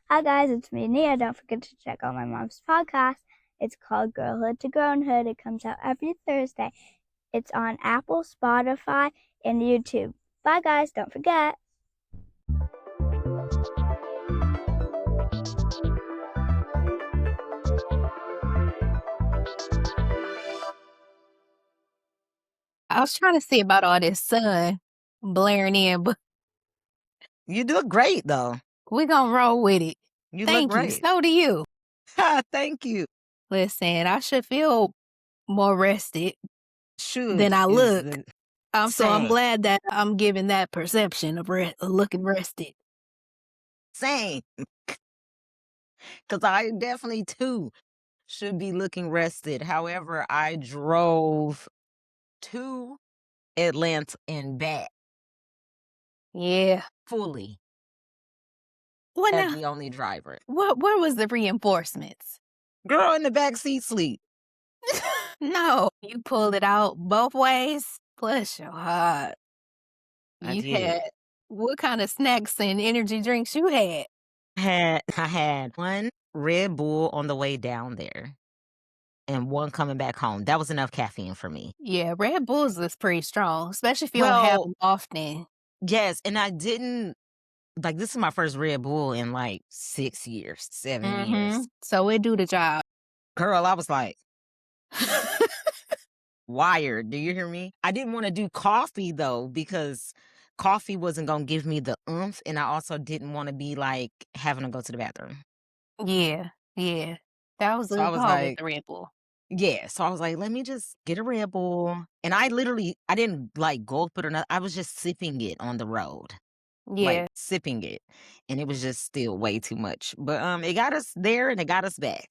Hi guys, it's me, Nia. Don't forget to check out my mom's podcast. It's called Girlhood to Grownhood. It comes out every Thursday. It's on Apple, Spotify, and YouTube. Bye guys, don't forget. I was trying to see about all this sun blaring in, but You look great, though. we're going to roll with it. You Thank look you. great. So do you. Thank you. Listen, I should feel more rested Should than I is look. the So I'm same. glad that I'm giving that perception of looking rested. Same. Because I definitely, too, should be looking rested. However, I drove to Atlanta and back Yeah. fully Well, as now, the only driver. where was the reinforcements? Girl in the back seat sleep. No, you pulled it out both ways. Bless your heart. I You did. had what kind of snacks and energy drinks you had? I had one Red Bull on the way down there and one coming back home. That was enough caffeine for me. Yeah, Red Bulls is pretty strong, especially if you don't have Well, them often. yes, and I didn't, like, this is my first Red Bull in like 6 years, 7 years. So it do the job. Girl, I was like wired. Do you hear me? I didn't want to do coffee though, because coffee wasn't going to give me the oomph. And I also didn't want to be like having to go to the bathroom. Yeah. That was So a I good was call with like, the Red Bull. yeah. So I was like, let me just get a Red Bull. And I didn't like gulp it or nothing. I was just sipping it on the road. Yeah. Like sipping it. And it was just still way too much. But it got us there and it got us back.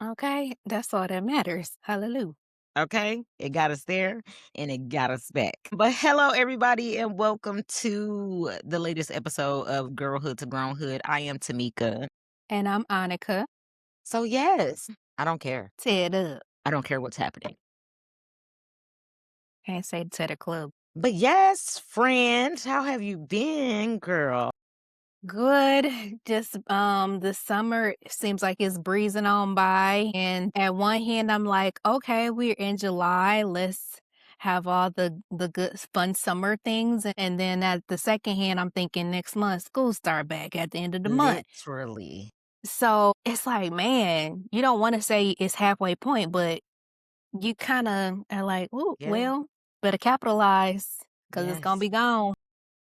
Okay. That's all that matters. Hallelujah. Okay, it got us there and it got us back. But hello, everybody, and welcome to the latest episode of Girlhood to Grownhood. I am Ta'Mika. And I'm Onaka. So, yes, I don't care. Tear it up. I don't care what's happening. Can't say to the club. But yes, friend, how have you been, girl? Good. Just the summer seems like it's breezing on by. And at one hand I'm like, okay, we're in July. Let's have all the good fun summer things. And then at the second hand, I'm thinking next month school start back at the end of the month. Literally. So it's like, man, you don't want to say it's halfway point, but you kind of are like, oh, Yeah. well, better capitalize because it's going to Yes. be gone.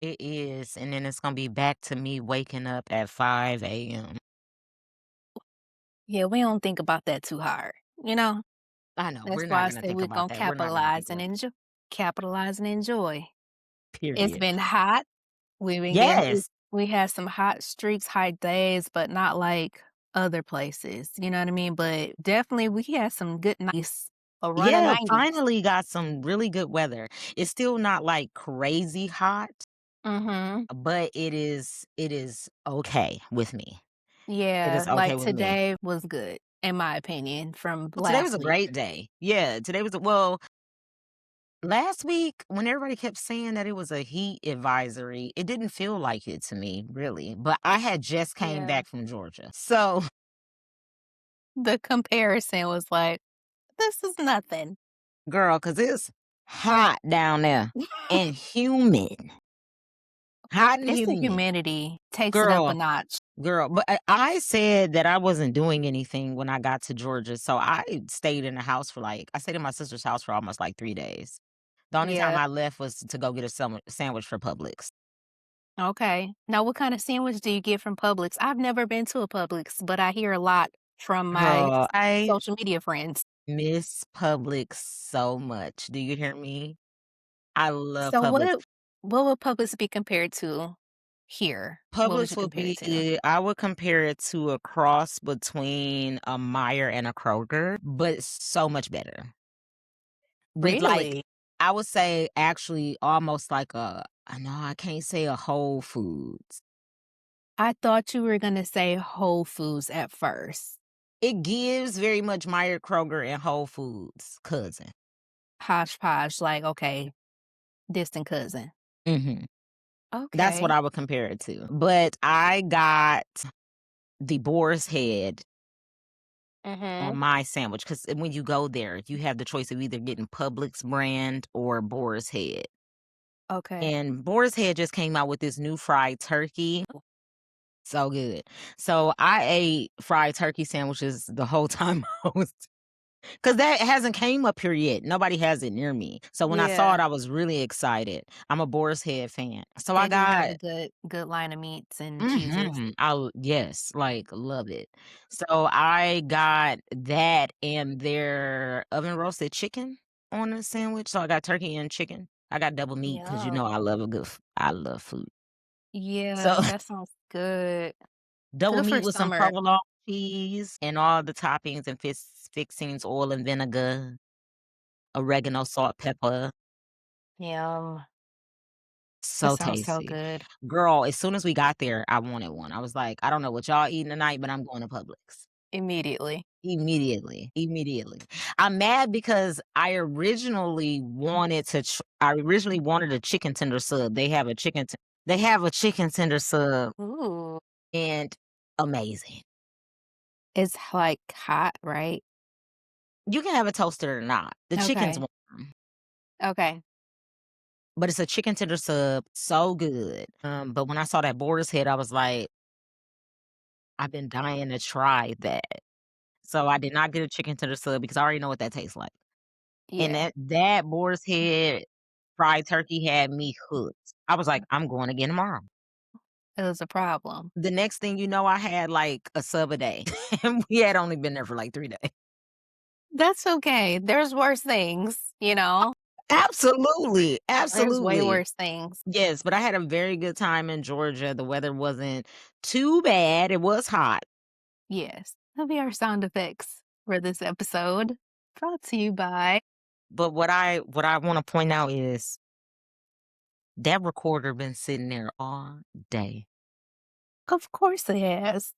It is. And then it's going to be back to me waking up at 5 a.m. Yeah, we don't think about that too hard, you know? I know. That's We're why not I going to say think we're about going to that. We're not gonna think capitalize and about enjoy. Capitalize and enjoy. that. Period. It's been hot. We've been getting Yes. we had some hot streaks, hot days, but not like other places. You know what I mean? But definitely we had some good nights. A run of Yeah, 90s. finally got some really good weather. It's still not like crazy hot, but it is okay with me. It Yeah, is okay like with me. today was good, in my opinion, from Well, today was last a week. great day. Yeah, today was last week when everybody kept saying that it was a heat advisory, it didn't feel like it to me, really. But I had just came Yeah. back from Georgia. So The comparison was like, this is nothing. girl, because it's hot down there and humid. Hot and It's the humid. humidity takes it up a notch. Girl, but I said that I wasn't doing anything when I got to Georgia. So I stayed in the house for I stayed in my sister's house for almost like 3 days. The only time Yeah. I left was to go get a sandwich for Publix. Okay. Now, what kind of sandwich do you get from Publix? I've never been to a Publix, but I hear a lot from my Girl, I social media friends. miss Publix so much. Do you hear me? I love So Publix. what would Publix be compared to here? What would you Publix would compare it to? be, I would compare it to a cross between a Meijer and a Kroger, but so much better. With Really? I would say actually almost like no, I can't say a Whole Foods. I thought you were going to say Whole Foods at first. It gives very much Meijer, Kroger, and Whole Foods cousin. Hodgepodge, like, okay, distant cousin. Mm-hmm. Okay. That's what I would compare it to. But I got the boar's head on Mhm. my sandwich, because when you go there, you have the choice of either getting Publix brand or boar's head. Okay. And boar's head just came out with this new fried turkey. So good. So I ate fried turkey sandwiches the whole time I was, because that hasn't came up here yet. Nobody has it near me. So when I saw it, Yeah. I was really excited. I'm a Boar's Head fan. So I They do have a got good line of meats and cheeses. mhm, yes, like love it. So I got that and their oven roasted chicken on a sandwich. So I got turkey and chicken. I got double meat because Yum. I love a good I love food. So Yeah, that sounds good. double Good for meat with some summer. provolone cheese and all the toppings and fixings, oil and vinegar, oregano, salt, pepper. Yum. That So sounds so tasty. good. Girl, as soon as we got there, I wanted one. I was like, "I don't know what y'all eating tonight, but I'm going to Publix." Immediately. Immediately, immediately. I'm mad because I originally wanted a chicken tender sub. They have a chicken tender sub Ooh. and amazing. It's, like, hot, right? You can have it toasted or not. The chicken's Okay. warm, Okay. but it's a chicken tender sub, so good. But when I saw that boar's head, I was like, "I've been dying to try that." So I did not get a chicken tender sub because I already know what that tastes like. And Yeah. that boar's head fried turkey had me hooked. I was like, "I'm going again tomorrow." It was a problem. The next thing you know, I had like a sub a day, and we had only been there for like 3 days. That's okay. There's worse things, you know? Absolutely, There's way absolutely. worse things. Yes, but I had a very good time in Georgia. The weather wasn't too bad. It was hot, Yes. That'll be our sound effects for this episode. Brought to you by but what I wanna point out is that recorder been sitting there all day. Of course it has.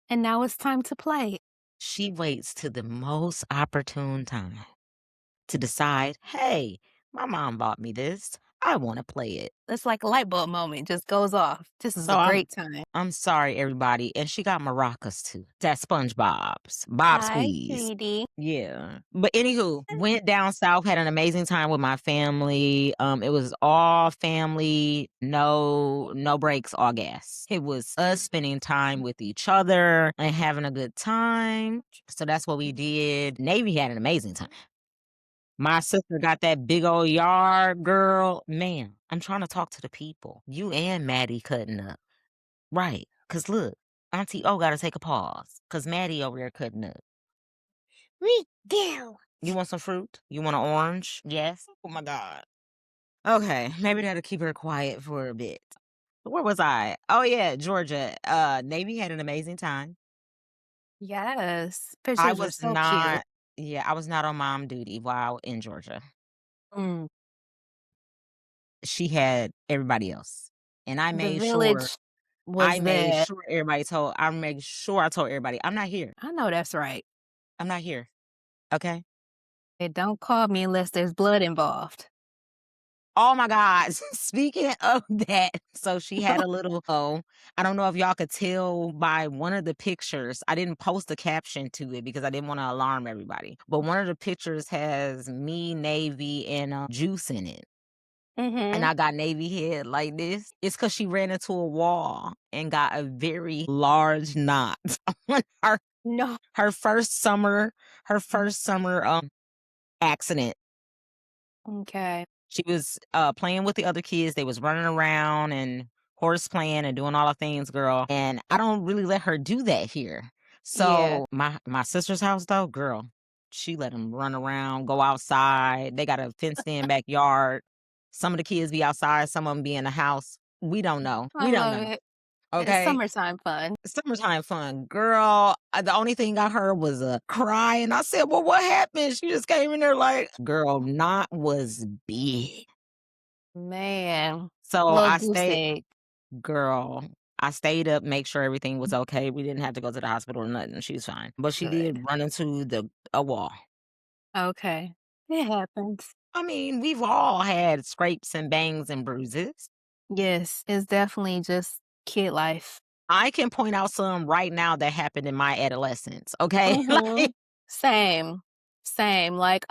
And now it's time to play. She waits to the most opportune time to decide, "Hey, my mom bought me this. I wanna play it." It's like a light bulb moment just goes off. This is So a great time. I'm sorry, everybody, and she got maracas too. That's SpongeBob's, Bob Hi, Squeeze. sweetie. Yeah. But anywho, went down south, had an amazing time with my family. It was all family, no breaks, all gas. It was us spending time with each other and having a good time. So that's what we did. Navy had an amazing time. My sister got that big old yard, girl. Man, I'm trying to talk to the people. You and Maddie cutting up. Right. Cause look, Auntie O gotta take a pause. Cause Maddie over there cutting up. We do. You want some fruit? You want an orange? Yes. Oh my God. Okay, maybe that'll keep her quiet for a bit. Where was I? Oh yeah, Georgia. Navy had an amazing time. Yes. I Pictures are was so cute. not yeah, I was not on mom duty while in Georgia. Mm. She had everybody else. And The village was there. I made sure I told everybody, I'm not here. I know that's right. I'm not here. Okay. And don't call me unless there's blood involved. Oh my God. Speaking of that, so she had a little I don't know if y'all could tell by one of the pictures. I didn't post a caption to it because I didn't want to alarm everybody. But one of the pictures has me, Navy, and Juice in it. And Mhm. I got Navy head like this. It's because she ran into a wall and got a very large knot on No. her first summer, accident. Okay. She was, playing with the other kids, they was running around and horse playing and doing all the things, girl, and I don't really let her do that here. Yeah. So, my sister's house, though, girl, she let them run around, go outside, they got a fenced-in backyard. Some of the kids be outside, some of them be in the house. I We don't love know, it. It's okay? summertime fun. Summertime fun. Girl, the only thing I heard was a cry, and I said, "Well, what happened?" She just came in there like, girl, knot was big. Man. So Little I goose stayed egg. girl, I stayed up, make sure everything was okay. We didn't have to go to the hospital or nothing. She was fine. But she did Good. run into a wall. Okay. It happens. I mean, we've all had scrapes and bangs and bruises. Yes. It's definitely just kid life. I can point out some right now that happened in my adolescence, okay? Mhm. Same. Same. Like,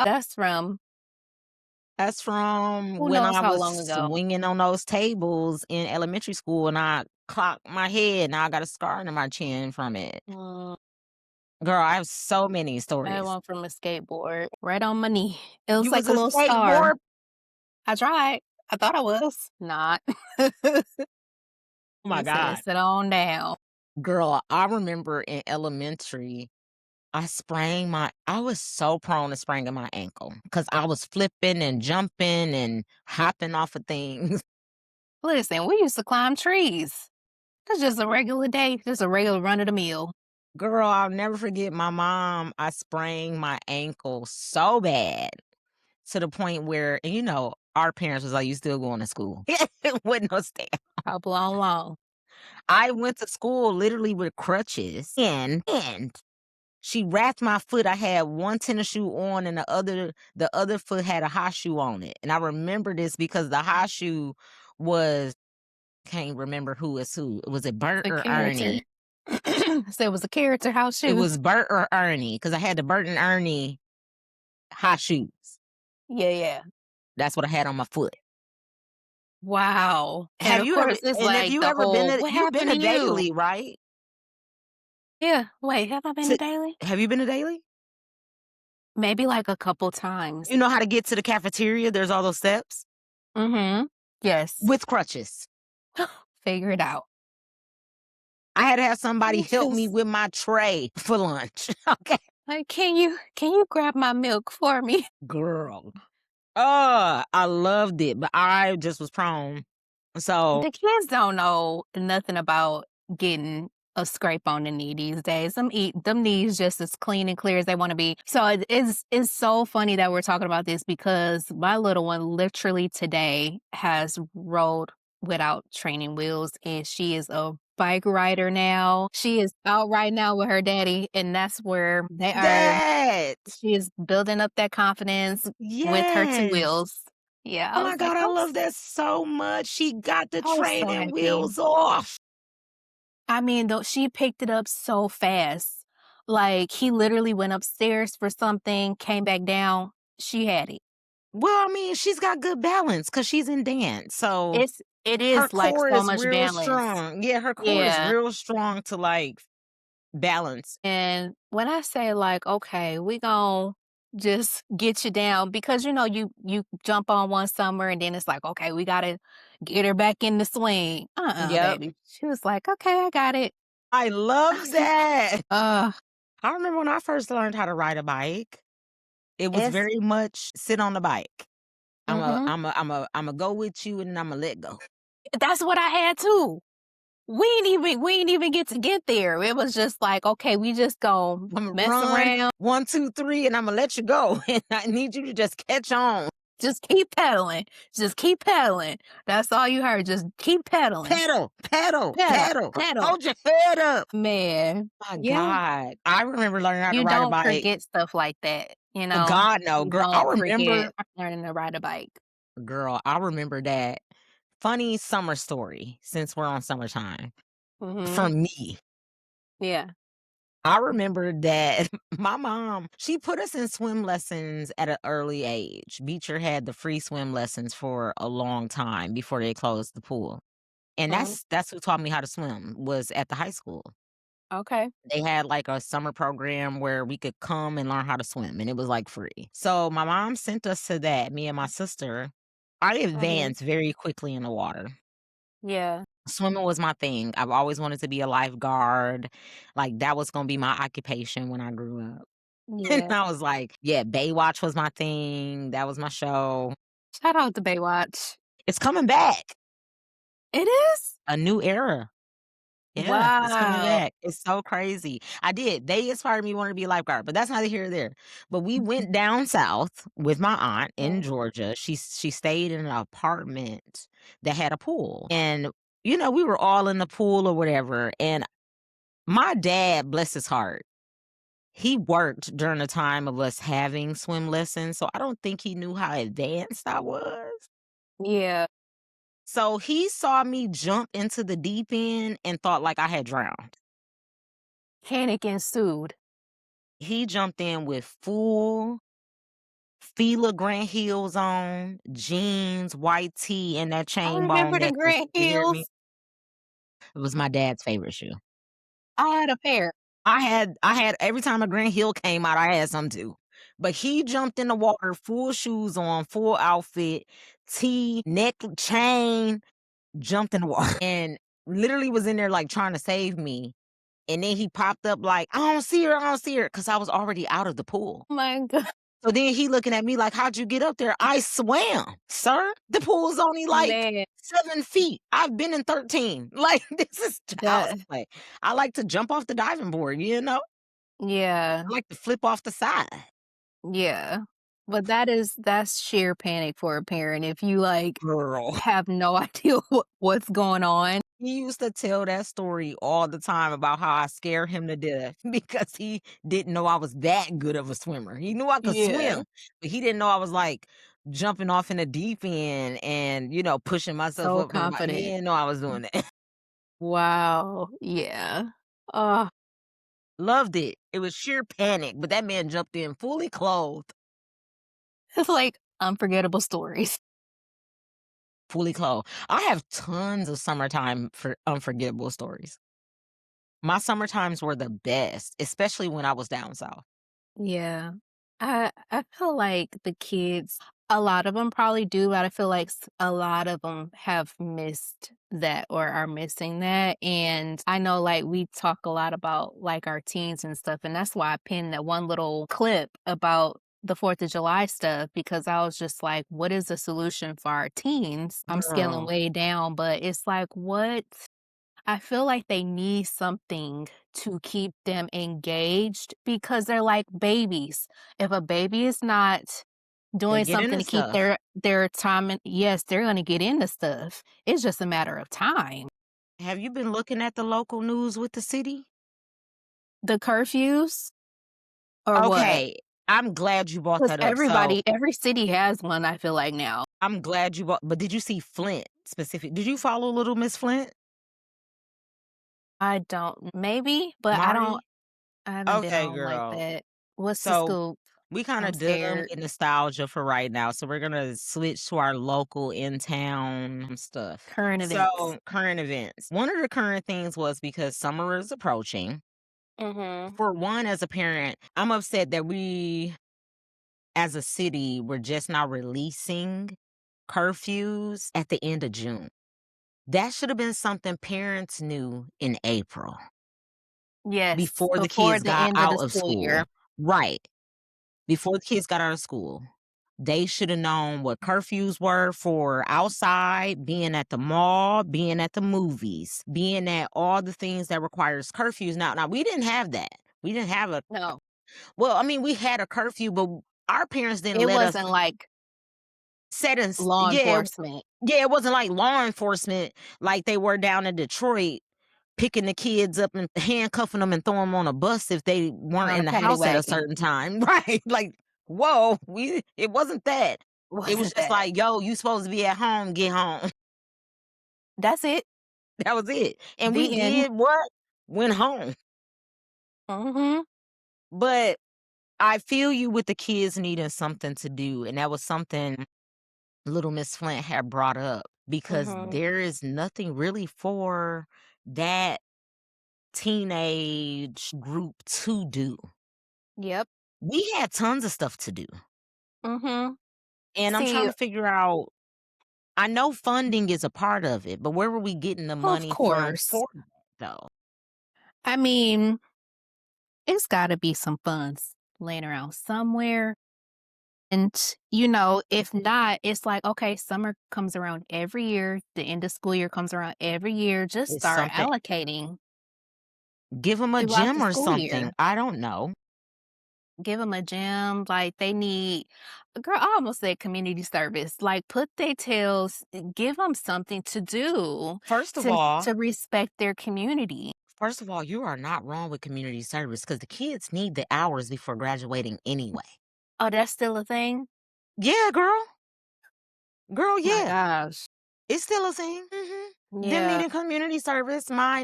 That's from who when knows I how was long ago. swinging on those tables in elementary school and I clocked my head. Now I got a scar under my chin from it. Mm, Girl, I have so many I had stories. one from a skateboard right on my knee. It You was was like a a little scar. skateboard? I tried. I thought I was. Not. Oh my He said, God. "Sit on down." Girl, I remember in elementary, I was so prone to spraining my ankle because I was flipping and jumping and hopping off of things. Listen, we used to climb trees. That's just a regular day, just a regular run of the mill. Girl, I'll never forget my mom. I sprained my ankle so bad to the point where, and our parents was like, you still going to school. With no stay. Hop along long. I went to school literally with crutches and she wrapped my foot. I had one tennis shoe on and the other foot had a high shoe on it. And I remember this because the high shoe was can't remember who is who. Was it Bert The or character. Ernie? So it was a character house It shoe. was Bert or Ernie because I had the Bert and Ernie high shoes. Yeah, yeah. That's what I had on my foot. Wow. And Have of you ever course, it's and if like you the ever been whole, to "What you've been happened to to you?" Daily, right? Yeah. Wait, have I been to To Daily? Have you been to Daily? Maybe like a couple times. You know how to get to the cafeteria? There's all those steps Mhm. Yes. with crutches. Figure it out. I had to have somebody You help me just with my tray for lunch. Okay. like, "Can you grab my milk for me?" Girl. I loved it, but I just was prone. So, The kids don't know nothing about getting a scrape on the knee these days. Them knees just as clean and clear as they want to be. So it's so funny that we're talking about this because my little one literally today has rode without training wheels and she is a bike rider now. She is out right now with her daddy and that's where they are. that. She is building up that confidence with her two Yes. wheels. Yeah, Oh I my was like, God, I love that so much. She got the I was so training happy. wheels off. I mean, though she picked it up so fast. Like he literally went upstairs for something, came back down. She had it. Well, I mean, she's got good balance because she's in dance. So It her is like core so is much real balance. strong. Yeah, her core is Yeah. real strong to like balance. And when I say like, okay, we gon' just get you down because you jump on one summer and then it's like, okay, we gotta get her back in the swing. Yep. Baby. She was like, okay, I got it. I I love was like, that. uh, I remember when I first learned how to ride a bike, it was it's very much sit on the bike. mhm. I'm a go with you and then I'm gonna let go. That's what I had too. We ain't even get there. It was just like, okay, we just gonna I'm gonna mess run around, 1, 2, 3, and I'm gonna let you go. And I need you to just catch on. just keep pedaling. Just keep pedaling. That's all you heard. Just keep pedaling. Pedal, pedal, Pedal, pedal. pedal. Hold your head up. Man. My Yeah. God. I remember learning how to You ride a don't bike. forget stuff like that, you Oh know? God, no, You girl. I don't remember, forget learning to ride a bike. girl, I remember that funny summer story since we're on summertime. For Mhm. me, Yeah. I remember that my mom, she put us in swim lessons at an early age. Beecher had the free swim lessons for a long time before they closed the pool. And Mhm. that's who taught me how to swim was at the high school. Okay. They had like a summer program where we could come and learn how to swim and it was like free. So my mom sent us to that, me and my sister. I Mhm. advanced very quickly in the water. Yeah. Swimming was my thing. I've always wanted to be a lifeguard. Like that was going to be my occupation when I grew up. And Yeah. I was like, yeah, Baywatch was my thing. That was my show. Shout out to Baywatch. It's coming back. It is? A new era. Yeah, it's coming Wow. back. It's so crazy. They inspired me to want to be a lifeguard, but that's neither here or there. But we went down south with my aunt in Mhm. Georgia. She stayed in an apartment that had a pool. And we were all in the pool or whatever. And my dad, bless his heart, he worked during the time of us having swim lessons. So I don't think he knew how advanced I was. Yeah. So he saw me jump into the deep end and thought like I had drowned. Panic ensued. He jumped in with full Fila Grant heels on, jeans, white tee, and that I chain bone remember the necklace. Grant You hear me? Hills. It was my dad's favorite shoe. I had a pair. I had every time a Grant Hill came out, I had some too. But he jumped in the water, full shoes on, full outfit, tee, neck, chain, jumped in the water and literally was in there like trying to save me. And then he popped up like, I don't see her, I don't see her, because I was already out of the pool. Oh my God. So then he looking at me like, how'd you get up there? I swam, sir. The pool's only like Man, 7 feet. I've been in 13. Like, this is child's that play. I like to jump off the diving board, you know? yeah, I like to flip off the side. yeah. But that's sheer panic for a parent if you, like, Girl. have no idea what's going on. He used to tell that story all the time about how I scared him to death because he didn't know I was that good of a swimmer. He knew I could Yeah. swim, but he didn't know I was like jumping off in the deep end and, pushing myself So up. He confident. didn't know I was doing that. Wow. Yeah. Oh, Loved it. It was sheer panic, but that man jumped in fully clothed. it's like unforgettable stories. Fully clothed. I have tons of summertime for unforgettable stories. My summertimes were the best, especially when I was down south. Yeah. I feel like the kids, a lot of them probably do, but I feel like a lot of them have missed that or are missing that. And I know like we talk a lot about like our teens and stuff, and that's why I pinned that one little clip about the 4th of July stuff because I was just like, what is the solution for our teens? I'm scaling Girl, way down, but it's like, what? I feel like they need something to keep them engaged because they're like babies. If a baby is not they doing get something into to keep stuff. their time and yes, they're gonna get into stuff. It's just a matter of time. Have you been looking at the local news with the city? The curfews or what? Okay, I'm glad you brought Because that up. So every city has one, I feel like now. I'm glad you brought, but did you see Flint specific? Did you follow Little Miss Flint, I don't maybe, but Mari? I haven't been Okay, on like girl. that. What's the So scoop? we kind I'm of done scared. with nostalgia for right now. So we're gonna switch to our local in town stuff. Current events. So current events. One of the current things was because summer is approaching. Mhm. For one, as a parent, I'm upset that we as a city were just now releasing curfews at the end of June. That should have been something parents knew in April Yes, before the before kids the got end of the out of school year. school. Right. Before the kids got out of school. They should have known what curfews were for outside, being at the mall, being at the movies, being at all the things that requires curfews. Now we didn't have that. We didn't have a No, well, I mean, we had a curfew, but our parents didn't it let us wasn't like set in law yeah, enforcement, yeah, it wasn't like law enforcement like they were down in Detroit picking the kids up and handcuffing them and throwing them on a bus if they weren't on a in the paddy house at a wagon. certain time. Right. Like, whoa, it wasn't that. It was Wasn't just that? like, yo, you supposed to be at home, get home. That's it. That was it. And we The end. did what? Went home. Mhm, But I feel you with the kids needing something to do. And that was something Little Miss Flint had brought up because mhm. there is nothing really for that teenage group to do. Yep. We had tons of stuff to do. Mhm. And I'm trying See, to figure out I know funding is a part of it, but where were we getting the of money from course. for that though? I mean, it's gotta be some funds laying around somewhere, and, if not, it's like, okay, summer comes around every year, the end of school year comes around every year, just It's start something allocating give them a throughout gym the or school something. year. I don't know. Give them a gym, like, they need girl, I almost said community service, like, put their tails give them something to do First of to all to respect their community. first of all, you are not wrong with community service because the kids need the hours before graduating anyway. Oh, that's still a thing? Yeah, girl. Girl, My yeah. gosh. It's still a thing. Them Yeah. needing community service. My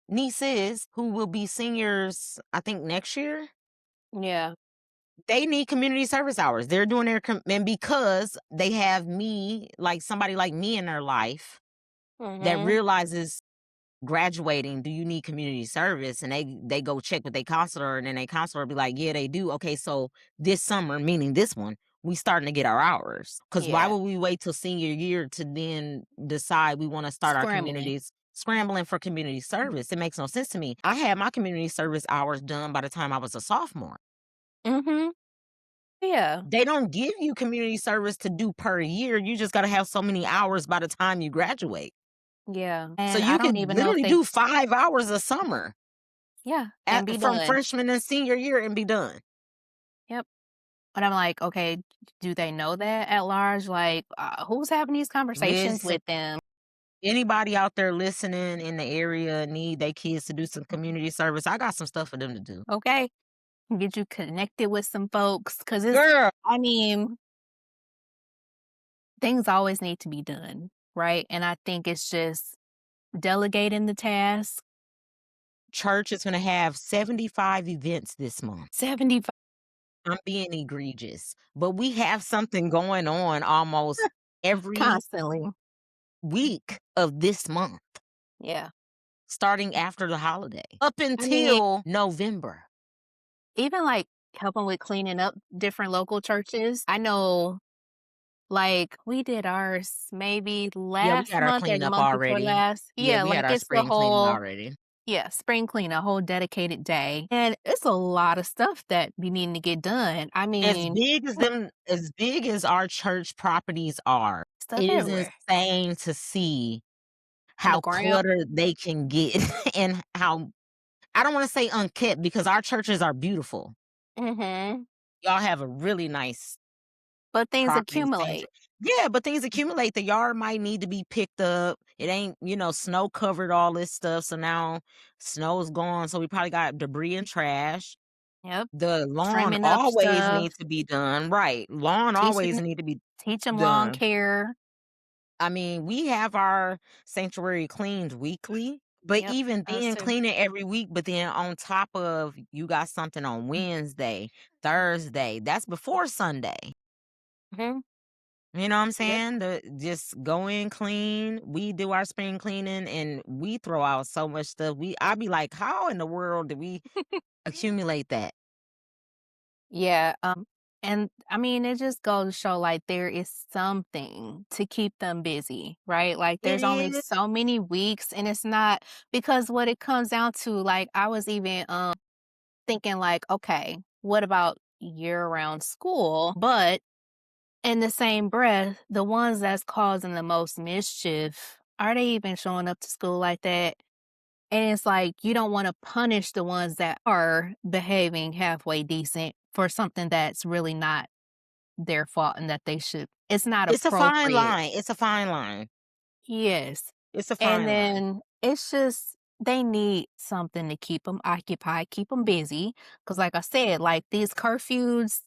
nieces, who will be seniors, I think next year, Yeah. they need community service hours. They're doing and because they have me, like somebody like me in their life that Mhm. realizes graduating, do you need community service? And they go check with their counselor, and then their counselor be like, yeah, they do. Okay, so this summer, meaning this one, we starting to get our hours. Because why Yeah. would we wait till senior year to then decide we want to start our Scrambling. communities scrambling for community service? It makes no sense to me. I had my community service hours done by the time I was a sophomore. Mhm. Yeah. They don't give you community service to do per year. You just got to have so many hours by the time you graduate. Yeah. So And I you don't could even know if literally they do 5 hours a summer yeah, and be from done. freshman and senior year and be done. Yep. But I'm like, okay, do they know that at large? Like, who's having these conversations Listen, with them? anybody out there listening in the area need their kids to do some community service, I got some stuff for them to do. Okay, get you connected with some folks because it's. Girl, I mean, things always need to be done, right? And I think it's just delegating the task. church is going to have 75 events this month. 75 I'm being egregious, but we have something going on almost every constantly. week of this month, Yeah. starting after the holiday up I mean, until November. even like helping with cleaning up different local churches. I know, like, we did ours maybe Yeah, we last had our month or the cleanup month before already. last. Yeah, Yeah, we had like our it's the spring cleaning whole already. yeah, spring clean, a whole dedicated day. And it's a lot of stuff that we need to get done. I As mean, big as them as big as our church properties are, stuff it is everywhere. insane to see The how ground. cluttered they can get and how I don't wanna say unkept because our churches are beautiful. Mhm. Y'all have a really nice But things property sanctuary. accumulate. Yeah, but things accumulate. The yard might need to be picked up. It ain't, snow covered all this stuff, so now snow's gone, so we probably got debris and trash. Yep. The lawn Trimming up always stuff. needs to be done, right. Lawn always Teaching need to be teach them lawn done. care. I mean, we have our sanctuary cleaned weekly, but Yep. even Us then, too. clean it every week. But then on top of you got something on Wednesday, Thursday, that's before Sunday. Mhm. You know what I'm Yep. saying? Just go in clean. We do our spring cleaning and we throw out so much stuff. I be like, how in the world did we accumulate that? Yeah, and I mean, it just goes to show like there is something to keep them busy, right? Like It there's only is. so many weeks and it's not because what it comes down to, like I was even thinking like, okay, what about year-round school? But in the same breath, the ones that's causing the most mischief, are they even showing up to school like that? And it's like you don't wanna punish the ones that are behaving halfway decent for something that's really not their fault and that they should it's not It's a fine appropriate. line. It's a fine line. Yes. It's a And fine line. then it's just they need something to keep them occupied, keep them busy. Because, like I said, like, these curfews,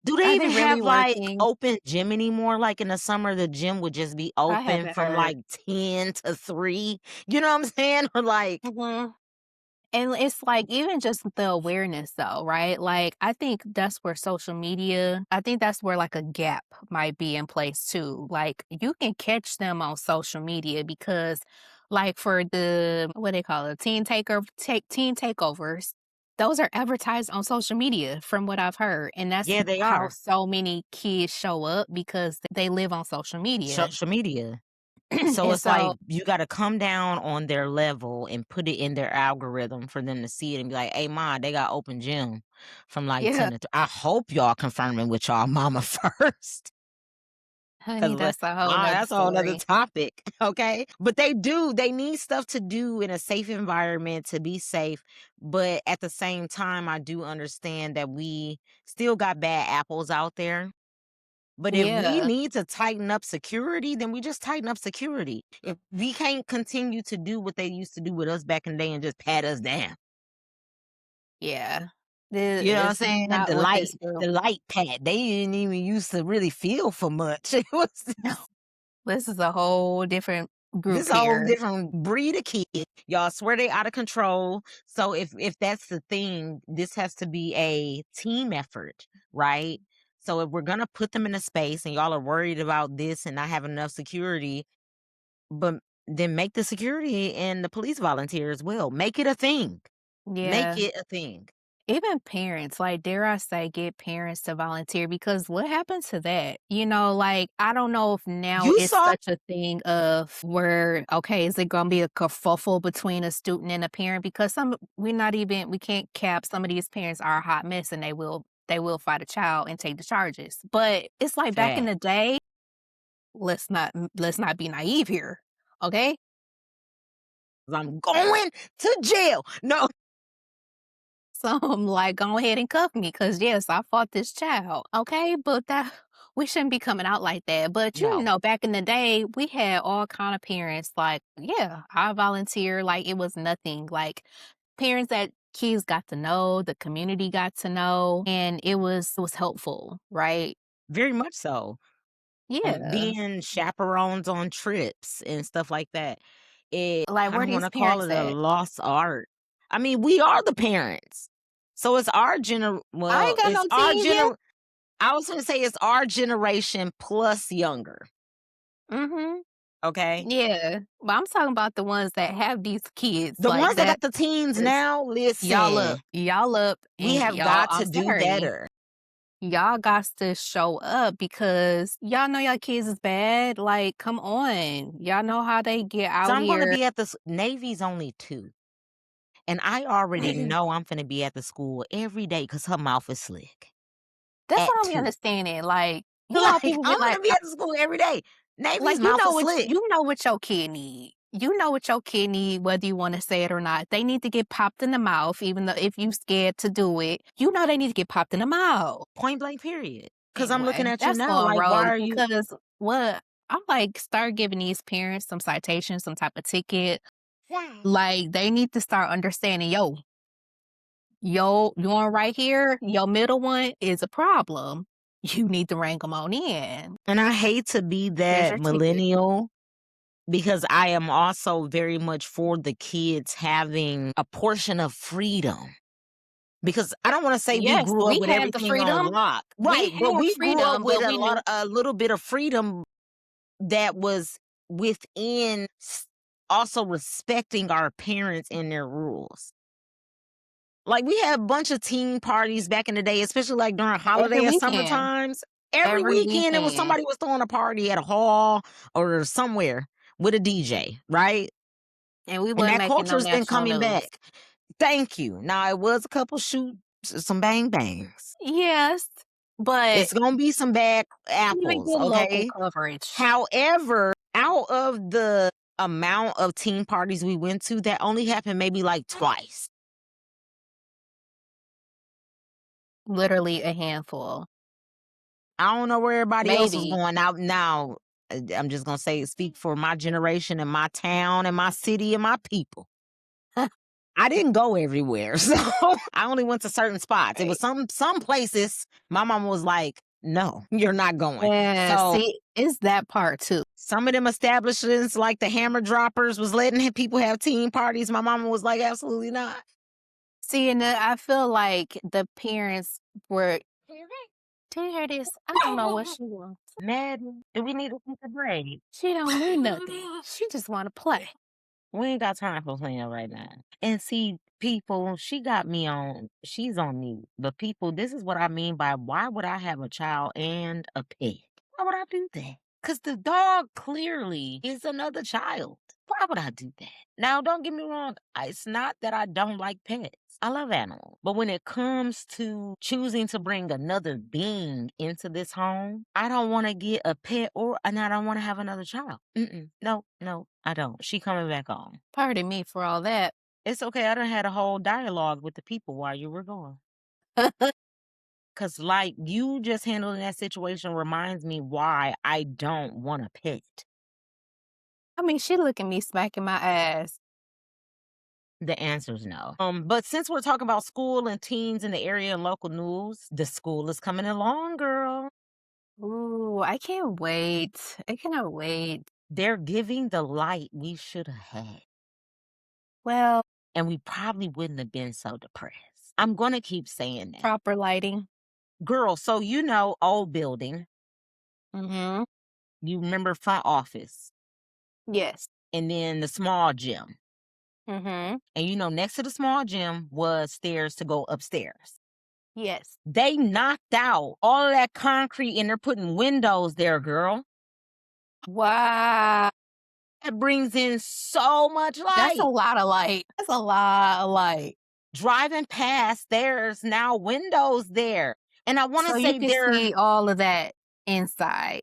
Do they are even they really have, like, working? open gym anymore? Like, in the summer, the gym would just be I open haven't from, heard. like, 10 to 3? You know what I'm saying? Or, like Mhm. And it's like even just the awareness though, right? Like I think that's where social media, I think that's where like a gap might be in place too. Like you can catch them on social media because like for the what they call it, teen takeovers, those are advertised on social media from what I've heard. And that's Yeah, they how are. so many kids show up because they live on social media. Social media. So And it's like so you gotta come down on their level and put it in their algorithm for them to see it and be like, "Hey, ma, they got open gym from, like, yeah, 10 to 3." I hope y'all confirming with y'all mama first. honey, 'Cause that's a whole nother that's a whole nother story. topic, okay? But they need stuff to do in a safe environment to be safe, but at the same time, I do understand that we still got bad apples out there. But if we Yeah. need to tighten up security, then we just tighten up security. If we can't continue to do what they used to do with us back in the day and just pat us down. Yeah. You know what I'm It's saying? not what this The group. light pat. They didn't even used to really feel for much. It was This is a whole different group this a whole here. different breed of kid. Y'all swear they out of control. So if that's the thing, this has to be a team effort, right? So if we're gonna put them in a space and y'all are worried about this and not having enough security, but then make the security and the police volunteer as well. Make it a thing. Make Yeah. it a thing. Even parents, like, dare I say, get parents to volunteer because what happens to that? You know, like, I don't know if now You it's saw such a thing of where, okay, is it gonna be a kerfuffle between a student and a parent? Because we can't cap some of these parents are a hot mess and they will fight a child and take the charges. But it's like back in fat. the day, let's not be naive here. Okay? I'm going to jail. No, So I'm like, go ahead and cuff me because, yes, I fought this child. Okay. But that we shouldn't be coming out like that. But, no. back in the day, we had all kind of parents like, yeah, I volunteer like it was nothing. Like parents that kids got to know, the community got to know, and it was helpful, right? Very much so. Yeah. Being chaperones on trips and stuff like that. Like I where don't these wanna call parents it a at? lost art. I mean, we are the parents. So I ain't got it's no our teens yet. I was gonna say it's our generation plus younger, Mm-hmm. okay? Yeah. But I'm talking about the ones that have these kids The like ones that that. got the teens Is now, y'all up, listen, y'all up, we and have y'all, got to I'm do sorry, better. y'all got to show up because y'all know y'all kids is bad. Like, come on, y'all know how they get So out I'm gonna here. be at the Navy's only 2, and I already know I'm finna be at the school every day because her mouth is slick That's at what I'm 2. understanding. Like, Like, people be I'm like, gonna be at the school every day. Navy's like mouth is slick. you know what your kid need. You know what your kid need, whether you want to say it or not. They need to get popped in the mouth, even though if you scared to do it, you know they need to get popped in the mouth. Point blank period. Because I'm looking Anyway, at you that's now going like, why rogue are you because what I'm like, start giving these parents some citations, some type of ticket. Like they need to start understanding, you one right here, your middle one is a problem. You need to rank them on in. and I hate to be Here's that your ticket. millennial because I am also very much for the kids having a portion of freedom. Because I don't want to say we Yes, grew up we with had the everything on freedom. lock. We Right, but had we grew up freedom, with but we knew a little bit of freedom that was within also respecting our parents and their rules. Like, we had a bunch of teen parties back in the day, especially, like, during every holiday or summer weekend. times. Every Every weekend, it was weekend. somebody was throwing a party at a hall or somewhere with a DJ, right? And we And wasn't that making culture no has been national coming news. back. Thank you. Now, it was a couple shoots, some bang bangs. Yes, but It's gonna be some bad even apples, get local okay? coverage. However, out of the amount of teen parties we went to, that only happened maybe, like, twice. Literally a handful. I don't know where everybody else was Maybe. going out now. I'm just gonna say speak for my generation and my town and my city and my people. I didn't go everywhere, so I only went to certain spots. It was some places my mama was like, "No, you're not going." Yeah, So see, it's that part too. some of them establishments, like the Hammer Droppers, was letting people have teen parties. My mama was like, "Absolutely not." See, and then I feel like the parents were do you hear this? I don't know what she wants. Madden, do we need to take a break? She don't need nothing. She just wanna play. We ain't got time for playing right now. And see, people, she's on mute. But people, this is what I mean by why would I have a child and a pet? Why would I do that? Because the dog clearly is another child. Why would I do that? Now, don't get me wrong. It's not that I don't like pets. I love animals. But when it comes to choosing to bring another being into this home, I don't want to get a pet and I don't want to have another child. No, no, I don't. She coming back on. Pardon me for all that. It's okay. I done had a whole dialogue with the people while you were gone. Cause like you just handling that situation reminds me why I don't want a pet. I mean, she look at me smacking my ass. The answer is no. But since we're talking about school and teens in the area and local news, the school is coming along, girl. Ooh, I can't wait. I cannot wait. They're giving the light we should have had. Well, And we probably wouldn't have been so depressed. I'm going to keep saying that. proper lighting. Girl, so old building. Mm-hmm. You remember front office. Yes. And then the small gym. Mm-hmm. And next to the small gym was stairs to go upstairs. Yes. They knocked out all of that concrete and they're putting windows there, girl. Wow. That brings in so much light. That's a lot of light. That's a lot of light. Driving past, there's now windows there. And I want to So say you can see all of that inside.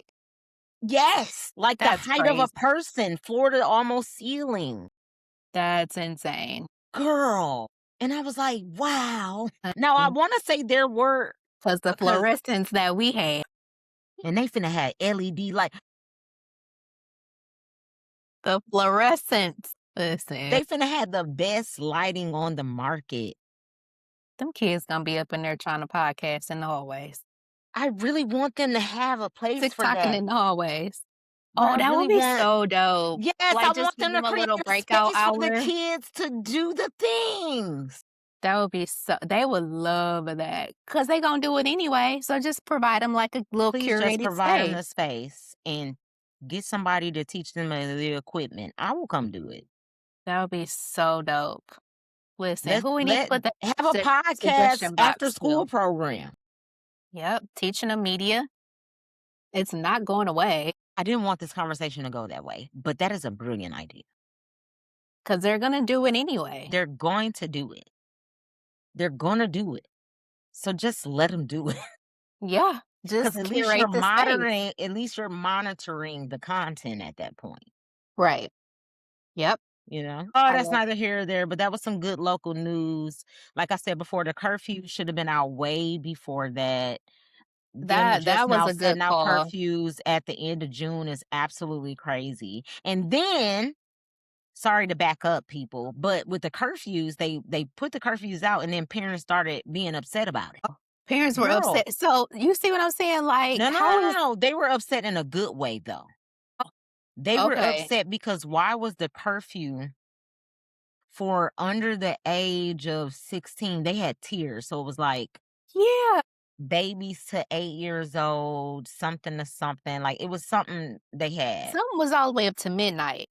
yes, like That's the height of a crazy. person, floor to almost ceiling. That's insane. Girl. And I was like, wow. Now, I want to say there were. Because the fluorescents that we had. And they finna have LED light. The fluorescents. Listen. They finna have the best lighting on the market. Them kids gonna be up in there trying to podcast in the hallways. I really want them to have a place for TikToking that. in the hallways. But Oh, I that really would be want- so dope. Yes, Like, I just want give them to them a create little a breakout space for the hour. kids to do the things. That would be so. They would love that because they gonna do it anyway. So just provide them like a little Please curated just provide them the space. space and get somebody to teach them the equipment. I will come do it. That would be so dope. Listen, who we need to put that have a podcast suggestion box after school to? program. Yep, teaching them media. It's not going away I didn't want this conversation to go that way, but that is a brilliant idea. because they're gonna do it anyway. They're going to do it. They're going to do it. So just let them do it. Yeah, just Because at least curate you're the space. monitoring. At least you're monitoring the content at that point. Right. Yep. Oh, I that's love- neither here or there, but that was some good local news. Like I said before, the curfew should have been out way before that. Them That was now a good setting out call. curfews at the end of June is absolutely crazy. And then, sorry to back up, people, but with the curfews, they put the curfews out, and then parents started being upset about it. Parents were Girl. upset. So you see what I'm saying? Like, No. They were upset in a good way, though. They were Okay. upset because why was the curfew for under the age of 16? They had tiers. So it was like Yeah. babies to 8 years old, something to something. Like it was something they had. Something was all the way up to midnight.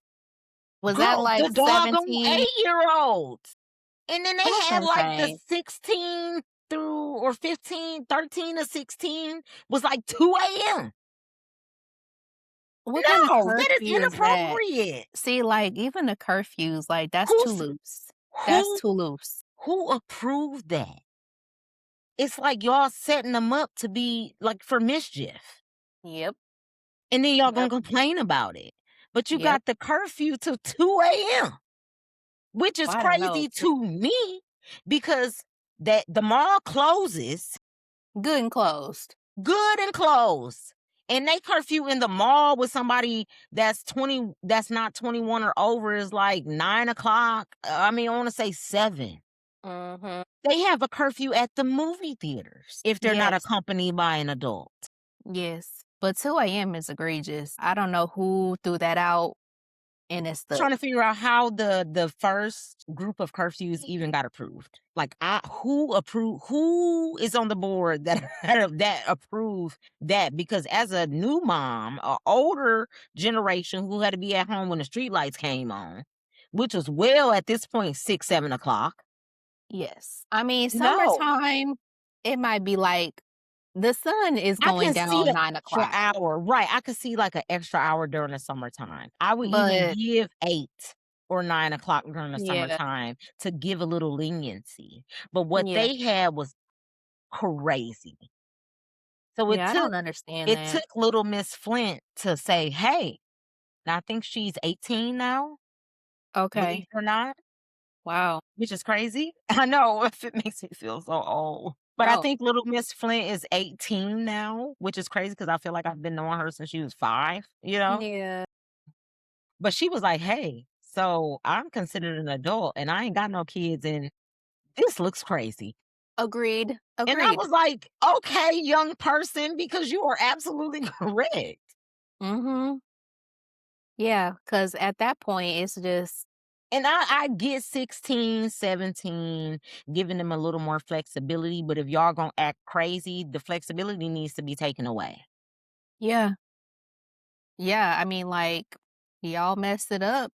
Was Girl, that like the doggone 17? 8-year-olds? And then they That's had like the insane. 16 through or 15, 13 to 16 was like 2 a.m. What kind of No, that is curfew is that? inappropriate. See, like, even the curfews, like, that's too Who's- loose. That's Who too loose. who approved that? It's like y'all setting them up to be like for mischief. Yep. And then y'all Yep. gonna complain about it. But you Yep. got the curfew till 2 a.m., which is Well, I don't know. crazy to me because that the mall closes Good and closed. good and closed. And they curfew in the mall with somebody that's 20, that's not 21 or over is like 9 o'clock. I want to say 7. Mm-hmm. They have a curfew at the movie theaters if they're not Yes. accompanied by an adult. Yes. But 2 a.m. is egregious. I don't know who threw that out. And it's Trying to figure out how the first group of curfews even got approved. Like, who is on the board that that approved that? Because as a new mom, an older generation who had to be at home when the streetlights came on, which was at this point 6, 7 o'clock. Yes. I mean, No. summertime, it might be like the sun is I going can down see 9 extra o'clock. hour. Right. I could see like an extra hour during the summertime. I would even But give 8 or 9 o'clock during the yeah, summertime to give a little leniency. But what yeah, they had was crazy. So yeah, I don't understand it that. took little Miss Flint to say, hey, now I think she's 18 now, believe Okay. it or not, Wow. which is crazy. I know if it makes me feel so old. But I No. think little Miss Flint is 18 now, which is crazy because I feel like I've been knowing her since she was 5, Yeah. But she was like, hey, So I'm considered an adult and I ain't got no kids and this looks crazy. Agreed. And I Agreed. was like, okay, young person, because you are absolutely correct. Mhm. Yeah, because at that point, it's just And I get 16, 17, giving them a little more flexibility. But if y'all gonna act crazy, the flexibility needs to be taken away. yeah. Yeah, I mean, like, y'all messed it up.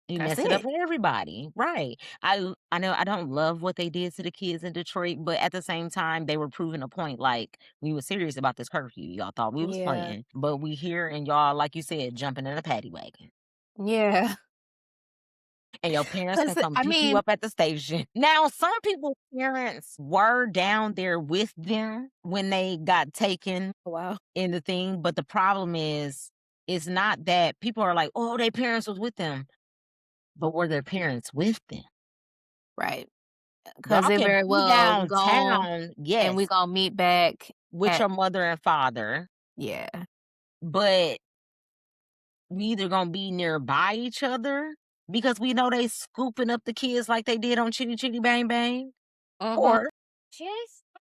You That's mess it up it. for everybody. Right. I know I don't love what they did to the kids in Detroit, but at the same time, they were proving a point like we were serious about this curfew. Y'all thought we was Yeah. playing. But we here and y'all, like you said, jumping in a paddy wagon. Yeah. And your parents can 'Cause, come I pick you mean up at the station. Now, some people's parents were down there with them when they got taken wow. in the thing, but the problem is, it's not that people are like, oh, their parents was with them, but were their parents with them? Right. Because Y'all they can very be well gone, downtown, and we yes, gonna meet back with at your mother and father, yeah. but we either gonna be nearby each other because we know they scooping up the kids like they did on Chitty Chitty Bang Bang, Mhm. or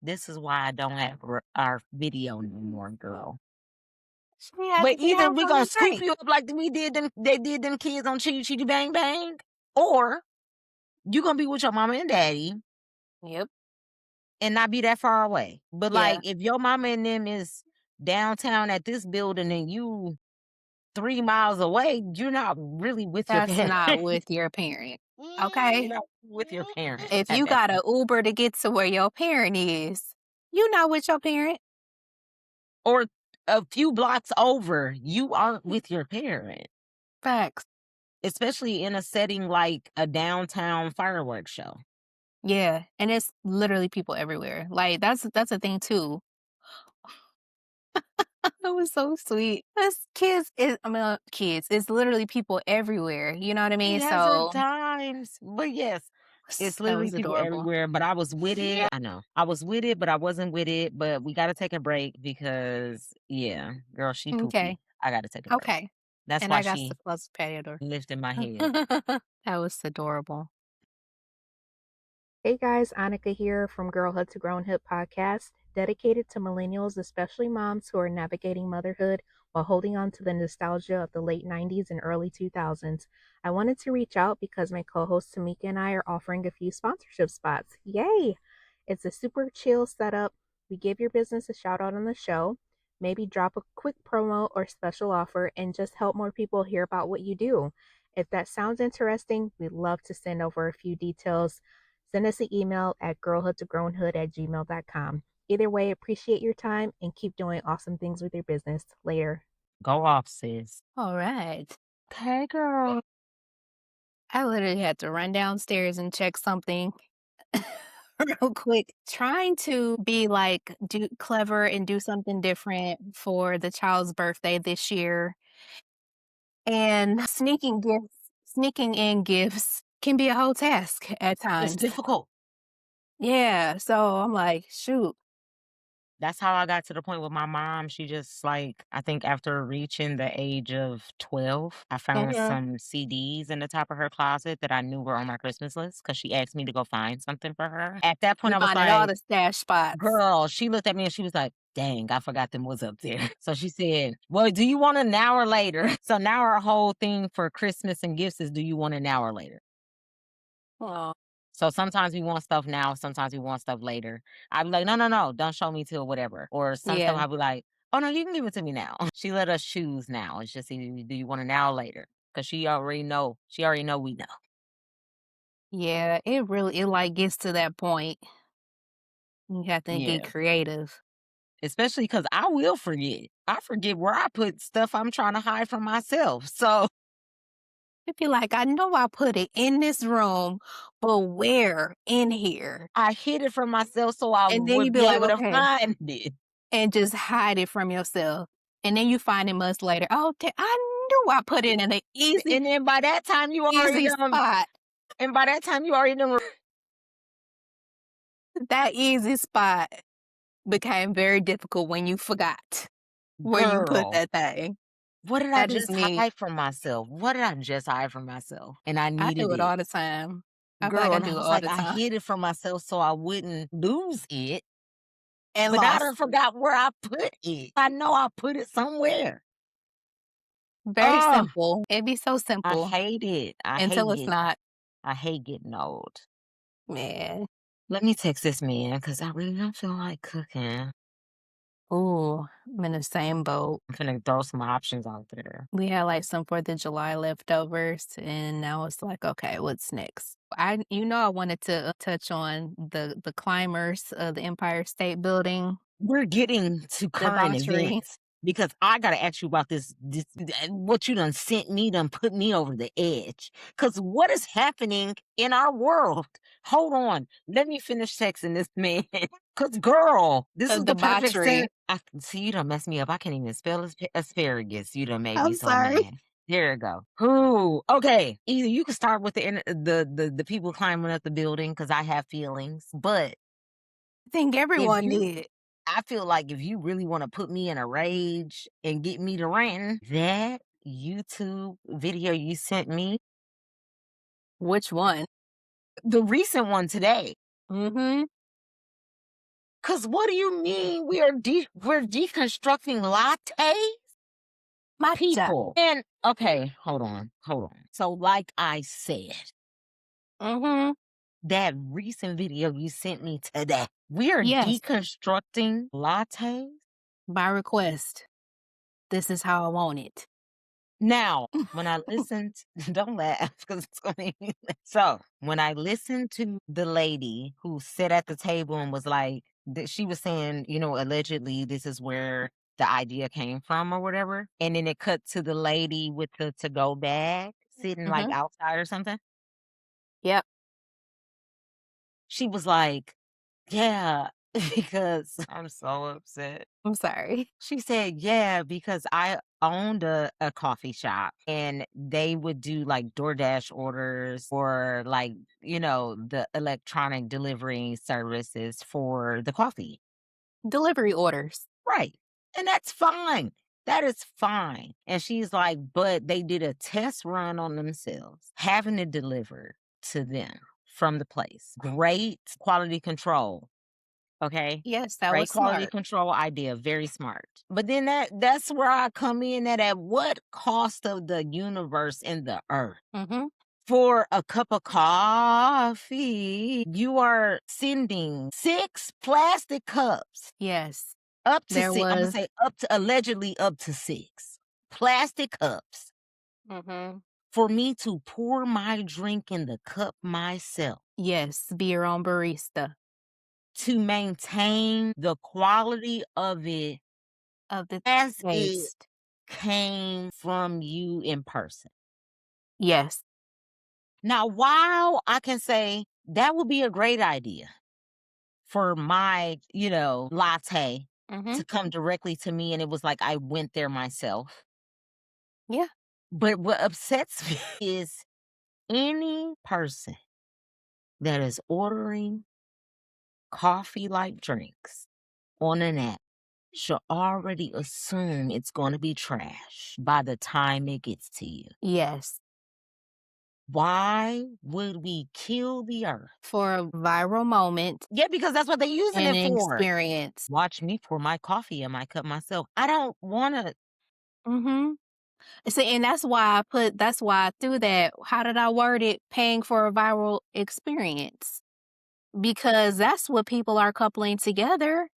this is why I don't have our video no more, girl. She had But to either have we something gonna to scoop drink. you up like they did them kids on Chitty Chitty Bang Bang, or you gonna be with your mama and daddy Yep. and not be that far away. But like Yeah. if your mama and them is downtown at this building and you 3 miles away, you're not really with your That's parent. not with your parent. You're Okay? not with your parent If at you that got point. a Uber to get to where your parent is, you not with your parent. Or a few blocks over, you aren't with your parent. Facts. Especially in a setting like a downtown fireworks show. Yeah, and it's literally people everywhere. Like, that's a thing too. That was so sweet. It's kids is I mean, kids, it's literally people everywhere, you know what I mean? Yes, at So, times. But yes, it's that literally was people adorable. everywhere. But I was with it. I know. I was with it, but I wasn't with it. But we gotta take a break because yeah, girl, she Okay. poopy. I gotta take a break. Okay. That's And why I got to she close the patio door. lifted my head. That was adorable. Hey guys, Annika here from Girlhood to Grownhood podcast, dedicated to millennials, especially moms who are navigating motherhood while holding on to the nostalgia of the late 90s and early 2000s. I wanted to reach out because my co host Ta'Mika and I are offering a few sponsorship spots. Yay! It's a super chill setup. We give your business a shout out on the show, maybe drop a quick promo or special offer, and just help more people hear about what you do. If that sounds interesting, we'd love to send over a few details. Send us an email at girlhoodtogrownhood@gmail.com. Either way, appreciate your time and keep doing awesome things with your business. Later. Go off, sis. All right. Okay, girl. I literally had to run downstairs and check something real quick, trying to be like do clever and do something different for the child's birthday this year. And sneaking in gifts can be a whole task at It's times. difficult. Yeah, so I'm like, shoot. That's how I got to the point with my mom. She just like, I think after reaching the age of 12, I found Mhm. some CDs in the top of her closet that I knew were on my Christmas list because she asked me to go find something for her. At that point, You I was finding all like, the stash spots. girl, she looked at me and she was like, dang, I forgot them was up there. So she said, well, do you want it now or later? So now our whole thing for Christmas and gifts is, do you want it now or later? Oh, So sometimes we want stuff now, sometimes we want stuff later. I'd be like, no, no, no, don't show me till whatever. Or some stuff yeah. I'd be like, oh no, you can give it to me now. She let us choose now. It's just either do you want it now or later? Because she already know. She already know we know. Yeah, it like gets to that point. You have to get Yeah. creative. Especially because I will forget. I forget where I put stuff I'm trying to hide from myself. So It'd be like, I know I put it in this room, but where in here? I hid it from myself so I And then would you'd be be like, able to okay, find it. and just hide it from yourself. And then you find it months later. Oh, I knew I put it in an And then by that time you already easy done spot. and by that time you already done That easy spot became very difficult when you forgot where you put girl. that thing. What did I That just just me. hide from myself? What did I just hide from myself? And I I needed do it it. all the time. I feel like Girl, I and I do it was all like, the I time. hid it from myself so I wouldn't lose it. And But I lost. done forgot where I put it. I know I put it somewhere. Very Oh, simple. It'd be so I simple hate it. until it's not. I hate getting old. Man. Let me text this man because I really don't feel like cooking. Ooh, I'm in the same boat. I'm finna throw some options out there. We had like some 4th of July leftovers, and now it's like, okay, what's next? I wanted to touch on the climbers of the Empire State Building, We're getting to current debauchery. events because I gotta ask you about this what you done sent me done put me over the edge. Cause what is happening in our world? Hold on. Let me finish texting this man. Cause girl, this is the perfect Debauchery. sense. I see you done messed me up. I can't even spell asparagus. You done made me I'm so sorry. mad. There you go. Ooh, okay. Either you can start with the people climbing up the building because I have feelings, but I think if everyone you did. I feel like if you really want to put me in a rage and get me to ranting, that YouTube video you sent me, Which one? the recent one today. Mm-hmm. Cause what do you mean we're deconstructing lattes? Matcha. People. And okay, hold on. So like I said, Mm-hmm. that recent video you sent me today, we are Yes, deconstructing lattes. by request. This is how I want it. Now, when I listened, don't laugh because it's going to make me laugh. So, when I listened to the lady who sat at the table and was like, that she was saying, allegedly this is where the idea came from or whatever. And then it cut to the lady with the to go bag sitting like Mm-hmm. outside or something. Yep. She was like, yeah, because I'm so upset. I'm sorry. She said, yeah, because I owned a coffee shop and they would do like DoorDash orders or like, the electronic delivery services for the coffee. Delivery orders. Right. And that's fine. That is fine. And she's like, but they did a test run on themselves, having it delivered to them from the place. Great quality control. Okay. Yes, that Great was quality smart. control idea. Very smart. But then that's where I come in at what cost of the universe and the earth? Mm-hmm. For a cup of coffee, you are sending 6 plastic cups Yes. up to There 6. I'm gonna was. say allegedly up to 6 plastic cups Mm-hmm. for me to pour my drink in the cup myself. Yes, be your own barista. To maintain the quality of it Of the as it taste. came from you in person. Yes. Now, while I can say that would be a great idea for my, latte Mm-hmm. to come directly to me, and it was like I went there myself. Yeah. But what upsets me is any person that is ordering coffee-like drinks on an app should already assume it's going to be trash by the time it gets to you. Yes. Why would we kill the earth? For a viral moment Yeah, because that's what they're using and it an for. experience. Watch me pour my coffee in my cup myself. I don't want to. Mm-hmm. See, and that's why I threw that. How did I word it? Paying for a viral experience. Because that's what people are coupling together.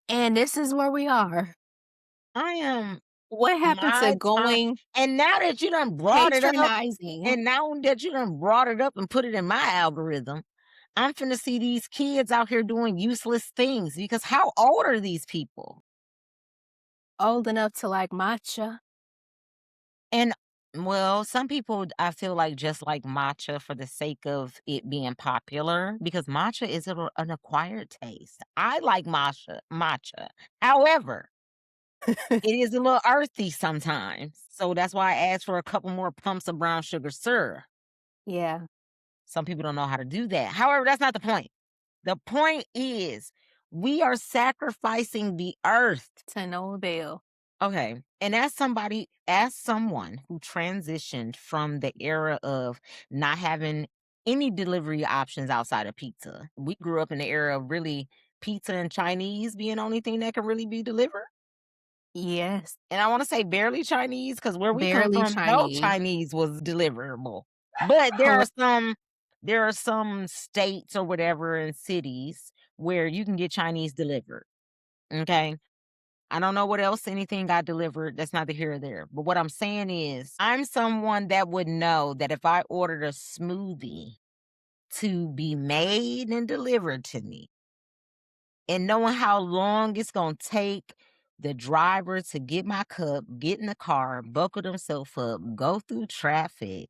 And this is where we are. I am What happened to my time. going And now that you done brought it up, patronizing? and put it in my algorithm, I'm finna see these kids out here doing useless things because how old are these people? Old enough to like matcha. And well, some people I feel like just like matcha for the sake of it being popular because matcha is an acquired taste. I like matcha. However, it is a little earthy sometimes. So that's why I asked for a couple more pumps of brown sugar syrup. Yeah. Some people don't know how to do that. However, that's not the point. The point is we are sacrificing the earth To no avail. Okay. And as someone who transitioned from the era of not having any delivery options outside of pizza, we grew up in the era of really pizza and Chinese being the only thing that can really be delivered. Yes. And I want to say barely Chinese because where we come Barely from, no Chinese. Chinese was deliverable. But there are some states or whatever in cities where you can get Chinese delivered. Okay. I don't know what else anything got delivered. That's neither here or there. But what I'm saying is, I'm someone that would know that if I ordered a smoothie to be made and delivered to me, and knowing how long it's going to take the driver to get my cup, get in the car, buckle themselves up, go through traffic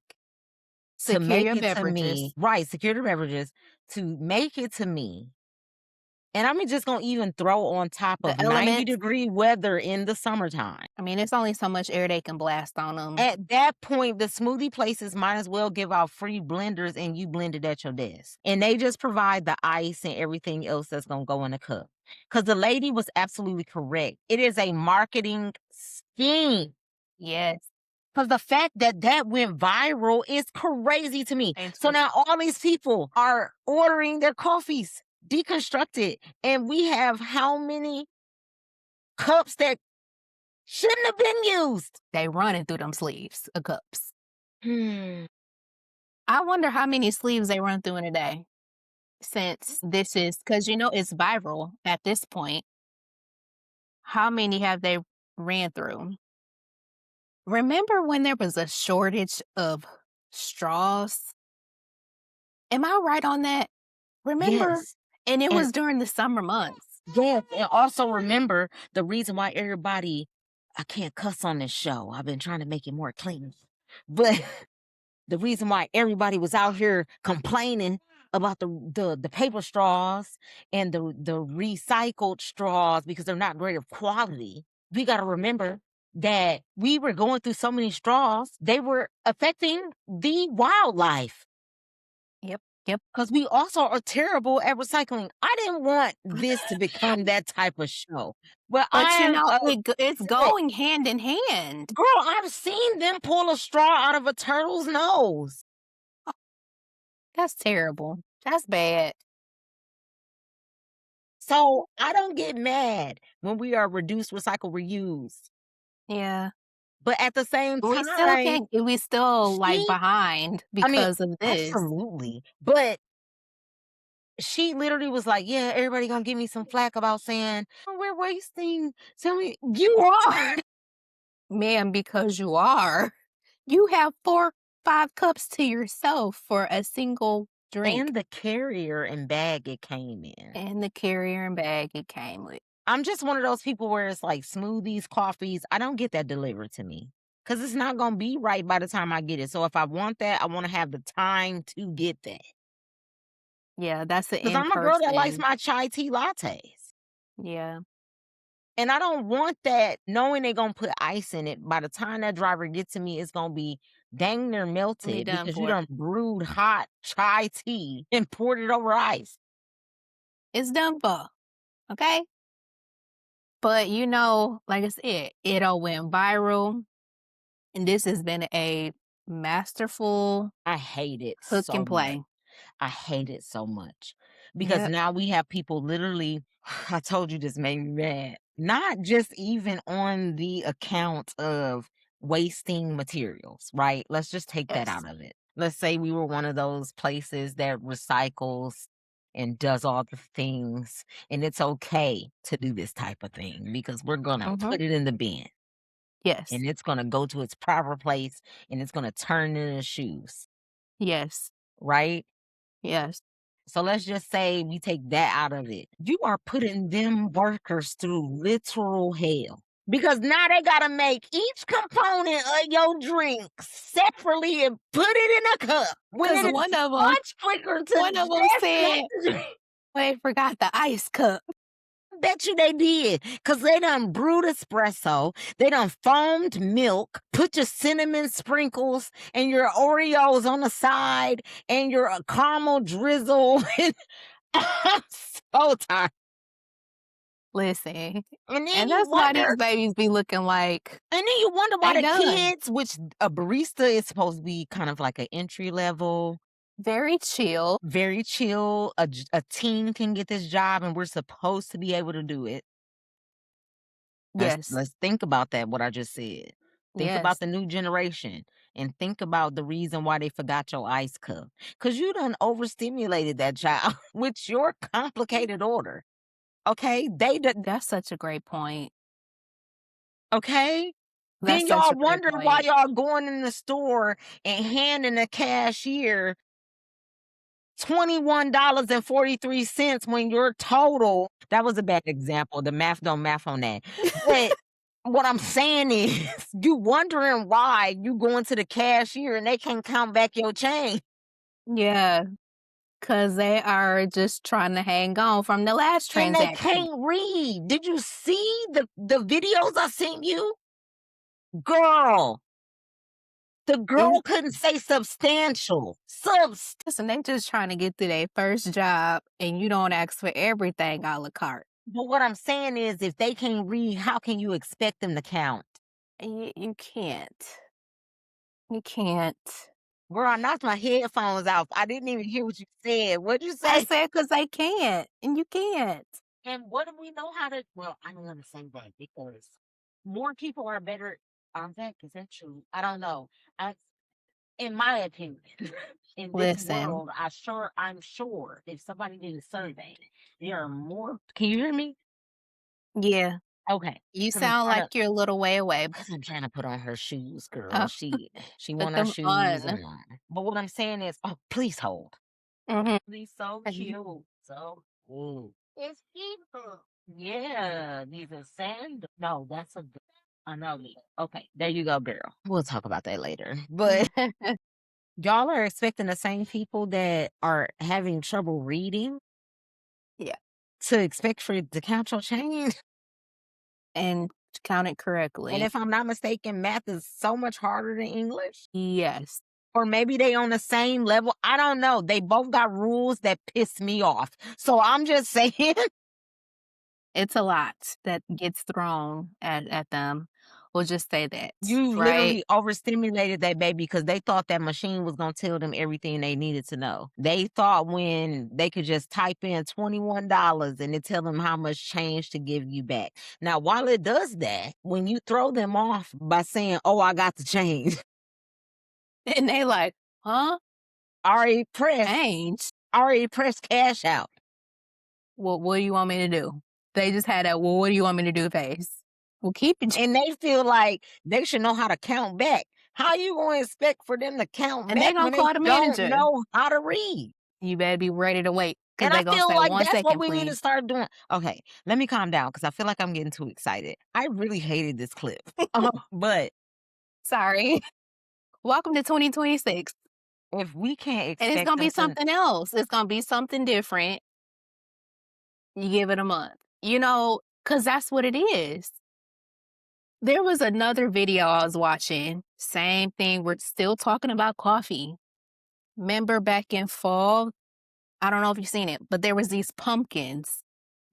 to Secure make your it to beverages. me, right? Secure the beverages to make it to me. And I'm just going to even throw on top The of 90 elements. degree weather in the summertime. I mean, it's only so much air they can blast on them. At that point, the smoothie places might as well give out free blenders and you blend it at your desk. And they just provide the ice and everything else that's going to go in the cup. Because the lady was absolutely correct. It is a marketing scheme. Yes. Because the fact that that went viral is crazy to me. So now all these people are ordering their coffees deconstructed. And we have how many cups that shouldn't have been used? They running through them sleeves of cups. Hmm. I wonder how many sleeves they run through in a day. Since this is, because it's viral at this point. How many have they ran through? Remember when there was a shortage of straws? Am I right on that? Remember? Yes. And it And- was during the summer months. Yes, and also remember the reason why I can't cuss on this show. I've been trying to make it more clean. But the reason why everybody was out here complaining about the paper straws and the recycled straws because they're not great of quality. We got to remember that we were going through so many straws, they were affecting the wildlife. Yep. Because we also are terrible at recycling. I didn't want this to become that type of show. But it's going hand in hand. Girl, I've seen them pull a straw out of a turtle's nose. That's terrible. That's bad. So I don't get mad when we are reduced, recycle, reuse. Yeah. But at the same time, we still behind because of this. Absolutely. But she literally was like, yeah, everybody gonna give me some flack about saying, oh, we're wasting. Tell me, you are. Ma'am, because you are. You have 4-5 cups to yourself for a single drink. And the carrier and bag it came in. with. I'm just one of those people where it's like smoothies, coffees. I don't get that delivered to me because it's not going to be right by the time I get it. So if I want that, I want to have the time to get that. Yeah, that's the Because I'm a girl that likes my chai tea lattes. Yeah. And I don't want that knowing they're going to put ice in it. By the time that driver gets to me, it's going to be dang near melted because you done brewed hot chai tea and poured it over ice. It's done for. Okay? But like I said, it all went viral. And this has been a masterful I hate it hook so and play. much. I hate it so much. Because now we have people literally, I told you this made me mad. Not just even on the account of wasting materials, right? Let's just take that out of it. Let's say we were one of those places that recycles and does all the things, and it's okay to do this type of thing because we're going to put it in the bin. Yes. And it's going to go to its proper place and it's going to turn into shoes. Yes. Right? Yes. So let's just say we take that out of it. You are putting them workers through literal hell. Because now they got to make each component of your drink separately and put it in a cup. Because one of them said, they forgot the ice cup. Bet you they did. Because they done brewed espresso. They done foamed milk. Put your cinnamon sprinkles and your Oreos on the side and your caramel drizzle. I'm so tired. Listen, And then and you that's why these wonder, babies be looking like and then you wonder why they the done. kids, which a barista is supposed to be kind of like an entry level, Very chill. very chill. A teen can get this job, and we're supposed to be able to do it. Yes. Let's think about that, what I just said. Think about Yes. the new generation and think about the reason why they forgot your ice cup. Because you done overstimulated that child with your complicated order. Okay? That's such a great point. Okay? That's Then such y'all a great wonder why point. y'all going in the store and handing the cashier $21.43 when your total, that was a bad example. The math don't math on that. But what I'm saying is you wondering why you going to the cashier and they can't count back your change. Yeah. Because they are just trying to hang on from the last And they transaction. can't read. Did you see the videos I sent you? Girl. The girl couldn't say substantial. Listen, they just trying to get to their first job, and you don't ask for everything a la carte. But what I'm saying is, if they can't read, how can you expect them to count? You can't. You can't. Girl, I knocked my headphones off. I didn't even hear what you said. What'd you I say? said because they can't, and you can't. And what do we know how to? Well, I don't understand that because more people are better. Is that true? I don't know. In my opinion, in this Listen. world, I'm sure if somebody did a survey, there are more. Can you hear me? Yeah. Okay. You 'Cause I'm sound trying like you're a little way away. Because I'm trying to put on her shoes, girl. Oh, She put want her them shoes on. on. But what I'm saying is, oh, please hold. Mhm. These so cute. So it's cute. Yeah, these are sandals. No, that's a. I know. Okay, there you go, girl. We'll talk about that later. But y'all are expecting the same people that are having trouble reading. Yeah. To expect for it to count your change. And count it correctly. And if I'm not mistaken, math is so much harder than English. Yes. Or maybe they on the same level. I don't know. They both got rules that piss me off. So I'm just saying. It's a lot that gets thrown at them. We'll just say that, You right? literally overstimulated that baby because they thought that machine was going to tell them everything they needed to know. They thought when they could just type in $21 and it tell them how much change to give you back. Now, while it does that, when you throw them off by saying, oh, I got the change. And they like, huh? Already pressed cash out. Well, what do you want me to do? They just had that, well, what do you want me to do face? Well, keep it. And they feel like they should know how to count back. How you going to expect for them to count And back they gonna when they call the manager. don't know how to read? You better be ready to wait. Because And they I gonna feel say, like 1 that's what second, we need to please. start doing. Okay, let me calm down because I feel like I'm getting too excited. I really hated this clip. But Sorry. Welcome to 2026. if we can't expect And it's gonna be them to, something else. It's gonna be something different. You give it a month. You know, because that's what it is. There was another video I was watching. Same thing. We're still talking about coffee. Remember back in fall? I don't know if you've seen it, but there was these pumpkins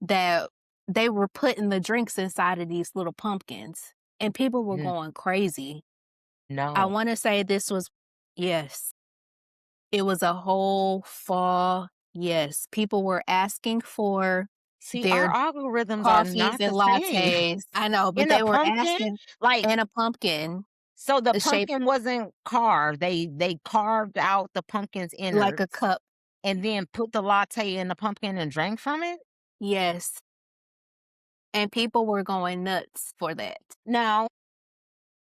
that they were putting the drinks inside of these little pumpkins. And people were going crazy. I no. want to say this was, yes. It was a whole fall. Yes. People were asking for See, their our algorithms are coffees not and the same. lattes. I know, but In a they were pumpkin, asking like, in a pumpkin, so the the shape pumpkin wasn't carved. They carved out the pumpkin's like innards a cup. and then put the latte in the pumpkin and drank from it. Yes. And people were going nuts for that. Now,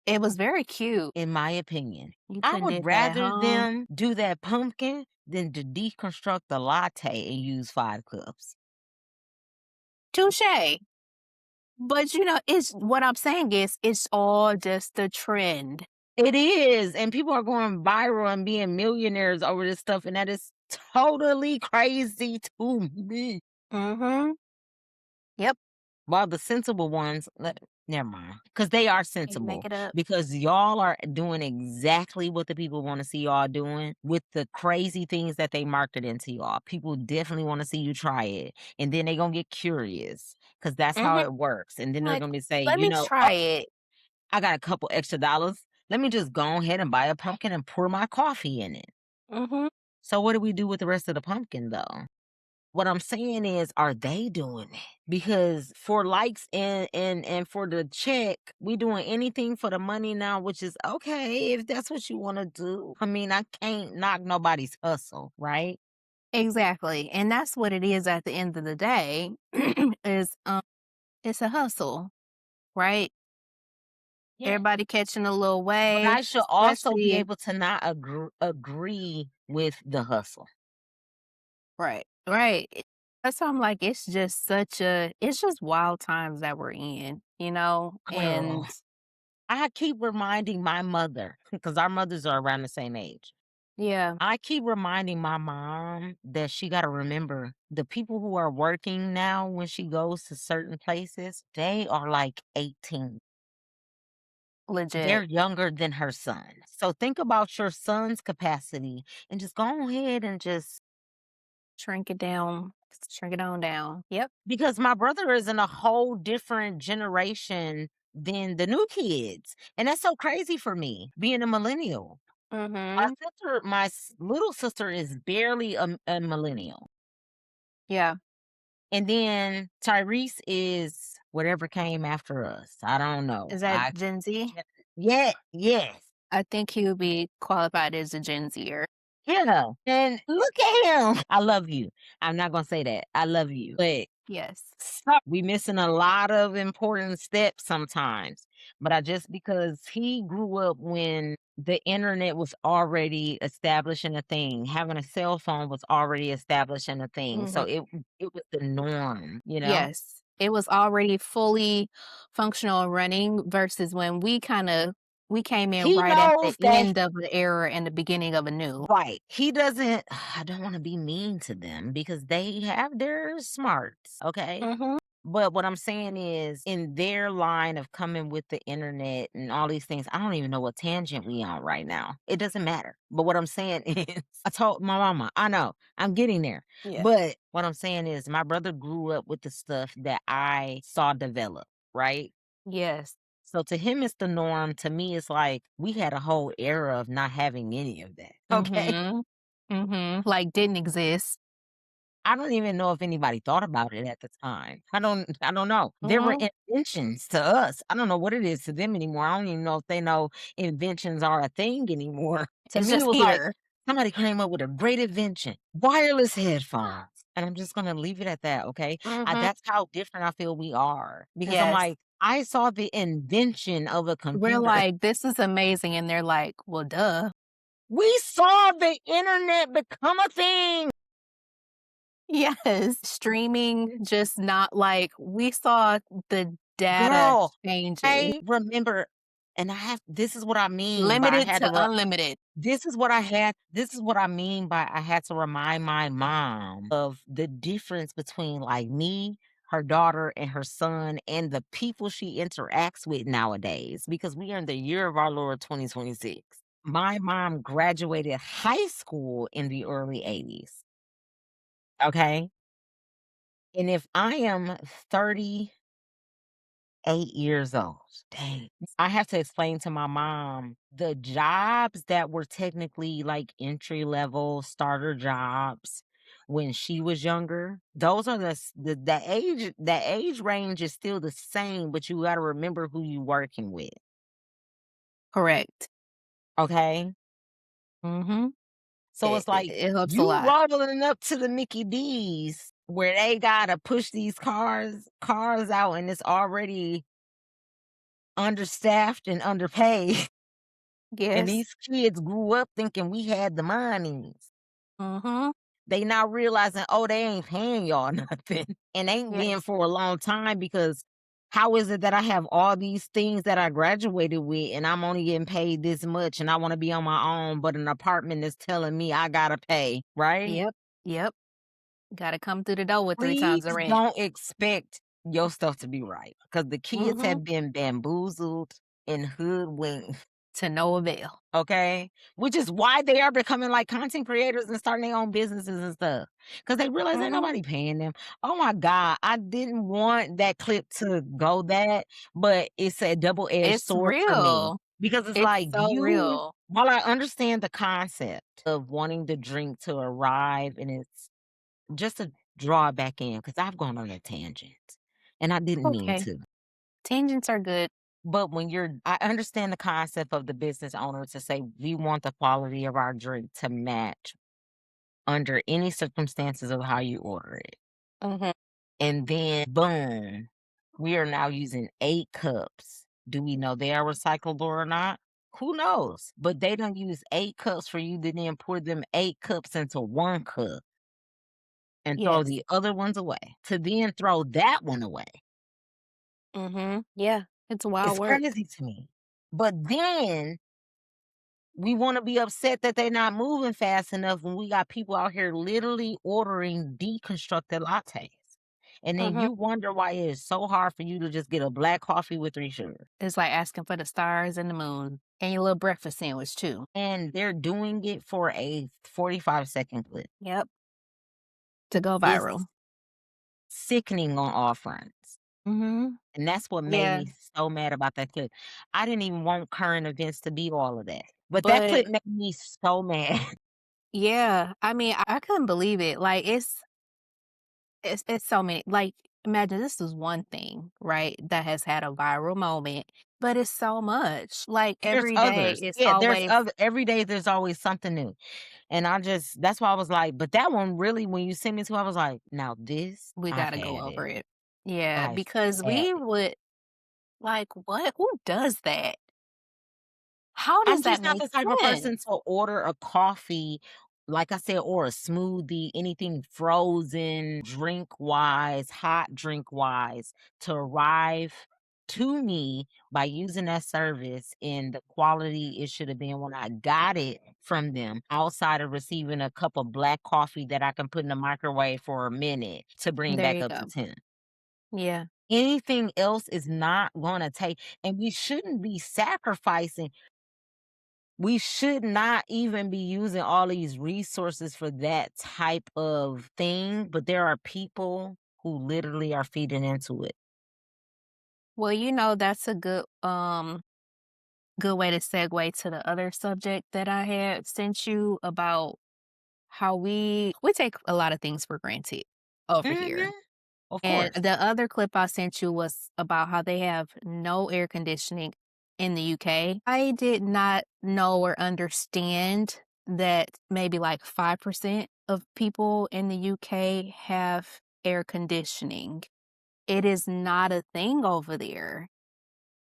It was very cute. in my opinion, You I couldn't would did that at rather home. them do that pumpkin than to deconstruct the latte and use 5 cups. Touche. But you know, it's what I'm saying is it's all just a trend. It is, and people are going viral and being millionaires over this stuff, and that is totally crazy to me. Mm-hmm. Yep. While the sensible ones, Never mind. Because they are Can you sensible. make it up? Because y'all are doing exactly what the people want to see y'all doing with the crazy things that they marketing to y'all. People definitely want to see you try it. And then they going to get curious because that's how Mhm. it works. And then they're Like, going to say, let me oh, try it. I got a couple extra dollars. Let me just go ahead and buy a pumpkin and pour my coffee in it. Mhm. So what do we do with the rest of the pumpkin though? What I'm saying is, are they doing it? Because for likes and for the check, we doing anything for the money now, which is okay if that's what you want to do. I mean, I can't knock nobody's hustle, right? Exactly. And that's what it is at the end of the day is it's a hustle, right? Yeah. Everybody catching a little But wave, I should also be especially able to not agree with the hustle. right. Right. That's why I'm like, it's just it's just wild times that we're in, you know? And Girl, I keep reminding my mother, because our mothers are around the same age. yeah, I keep reminding my mom that she got to remember the people who are working now when she goes to certain places, they are like 18. They're legit. younger than her son. So think about your son's capacity and just go ahead and just, Shrink it down. Shrink it on down. Yep. because my brother is in a whole different generation than the new kids. And that's so crazy for me being a millennial. Mhm. My little sister is barely a millennial. Yeah. And then Tyrese is whatever came after us. I don't know. Is that Gen Z? Yeah, yes. I think he would be qualified as a Gen Zer. Yeah. And look at him. I love you. I'm not gonna say that. I love you. But Yes. we missing a lot of important steps sometimes. But I just because he grew up when the internet was already establishing a thing, having a cell phone was already establishing a thing. So Mhm. it was the norm, you know? Yes. It was already fully functional and running versus when we came in He right at the knows that. end of the era and the beginning of a new. Right. He doesn't I don't wanna be mean to them because they have their smarts, okay? Mhm. But what I'm saying is in their line of coming with the internet and all these things, I don't even know what tangent we on right now. It doesn't matter. But what I'm saying is I told my mama, I know, I'm getting there. Yeah. But what I'm saying is my brother grew up with the stuff that I saw develop, right? Yes. So to him, it's the norm. To me, it's like we had a whole era of not having any of that. Okay. Mhm. Mhm. Like didn't exist. I don't even know if anybody thought about it at the time. I don't know. There were Mhm. inventions to us. I don't know what it is to them anymore. I don't even know if they know inventions are a thing anymore. To It's me, it just was like here. somebody came up with a great invention. Wireless headphones. And I'm just gonna leave it at that, okay? Mhm. That's how different I feel we are. Because I'm Yes. like, I saw the invention of a We're computer. like, "This is amazing," and they're like, "Well, duh." We saw the internet become a thing. Yes. Streaming, just not like we saw the data Girl, changing. I remember, and this is what I mean by I Limited had to, to unlimited. this is what I mean by I had to remind my mom of the difference between like me, her daughter, and her son, and the people she interacts with nowadays, because we are in the year of our Lord 2026. My mom graduated high school in the early 80s. Okay. And if I am 30 8 years old. Dang. I have to explain to my mom the jobs that were technically like entry level starter jobs when she was younger. Those are the age range is still the same, but you got to remember who you working with. Correct. Okay. Mhm. So it's like It helps a you lot. rolling up to the Mickey D's where they gotta push these cars out and it's already understaffed and underpaid. And Yes. these kids grew up thinking we had the monies. Mhm. They now realizing, oh, they ain't paying y'all nothing and ain't been Yes. for a long time because how is it that I have all these things that I graduated with and I'm only getting paid this much and I want to be on my own, but an apartment is telling me I gotta pay, right? Yep. Yep. Gotta come through the door with 3 times Please the rent. don't expect your stuff to be right because the kids Mhm. have been bamboozled and hoodwinked. To no avail. Okay, which is why they are becoming like content creators and starting their own businesses and stuff because they realize ain't Mhm. nobody paying them. Oh my God, I didn't want that clip to go that, but it's a double edged It's sword for me real. because it's It's like so you, real. while I understand the concept of wanting the drink to arrive and it's just to draw it back in because I've gone on a tangent and I didn't mean Okay. to. Tangents are good. But I understand the concept of the business owner to say we want the quality of our drink to match under any circumstances of how you order it. Mhm. And then boom, we are now using 8 cups. Do we know they are recyclable or not? Who knows? But they don't use 8 cups for you to then pour them 8 cups into 1 cup and throw Yes. the other ones away. To then throw that one away. Mhm. Yeah. It's wild It's work. crazy to me. But then we wanna be upset that they're not moving fast enough when we got people out here literally ordering deconstructed lattes. And then Mhm. you wonder why it is so hard for you to just get a black coffee with 3 sugar. It's like asking for the stars and the moon and your little breakfast sandwich too. And they're doing it for a 45-second clip. Yep. To go It's viral. sickening on all fronts. Mhm. And that's what made Yeah. me so mad about that clip. I didn't even want current events to be all of that. But that But clip made me so mad. yeah, I mean, I couldn't believe it. Like it's so many. Like imagine this is one thing, right, that has had a viral moment, but it's so much. Like There's every day others. it's Yeah, there's always other every day there's always something new. And that's why I was like, but that one really, when you sent me to, I was like, now this, we I've gotta go had over it. it. Yeah, I've because had we it. would like what? Who does that? How I'm does that just not make the type of sense? person to order a coffee, like I said, or a smoothie, anything frozen, drink wise, hot drink wise, to arrive to me by using that service in the quality it should have been when I got it from them, outside of receiving a cup of black coffee that I can put in the microwave for a minute to bring There back you up go. to 10. Yeah. Anything else is not gonna take, and we shouldn't be sacrificing. We should not even be using all these resources for that type of thing, but there are people who literally are feeding into it. Well, that's a good way to segue to the other subject that I had sent you about how we take a lot of things for granted over here. Mhm. Of And course. the other clip I sent you was about how they have no air conditioning in the UK. I did not know or understand that maybe like 5% of people in the UK have air conditioning. It is not a thing over there.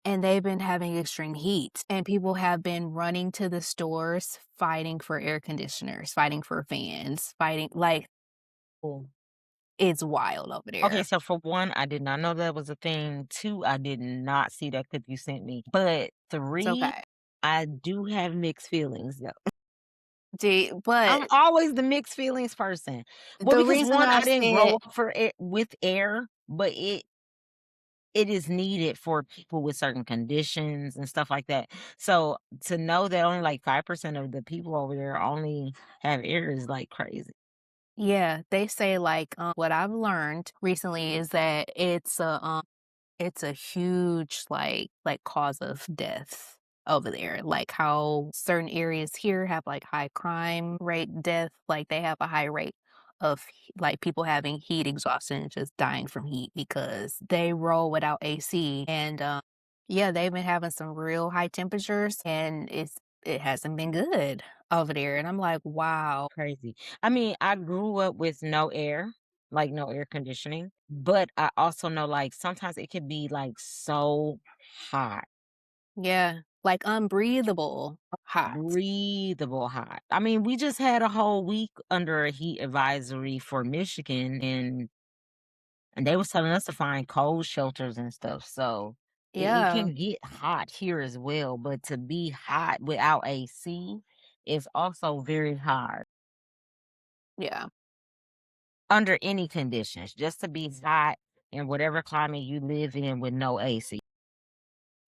And they've been having extreme heat, and people have been running to the stores fighting for air conditioners, fighting for fans, fighting like Cool. it's wild over Okay, there. so for one, I did not know that was a thing. Two, I did not see that clip you sent me. But It's three, okay. I do have mixed feelings though. I'm But always the mixed feelings person. Well, the because reason one, I I didn't grow said up with air, but it is needed for people with certain conditions and stuff like that. So to know that only like 5% of the people over there only have air is like crazy. yeah, they say like what I've learned recently is that it's a huge like cause of death over there. Like how certain areas here have like high crime rate death, like they have a high rate of like people having heat exhaustion, just dying from heat because they roll without AC. And yeah, they've been having some real high temperatures and it hasn't been good over there. And I'm like, wow. Crazy. I mean, I grew up with no air, like no air conditioning, but I also know like sometimes it can be like so hot, Yeah, like unbreathable hot. breathable hot. I mean, we just had a whole week under a heat advisory for Michigan, and they was telling us to find cold shelters and stuff. So it Yeah, can get hot here as well, but to be hot without AC is also very hard yeah. under any conditions. Just to be hot in whatever climate you live in with no AC.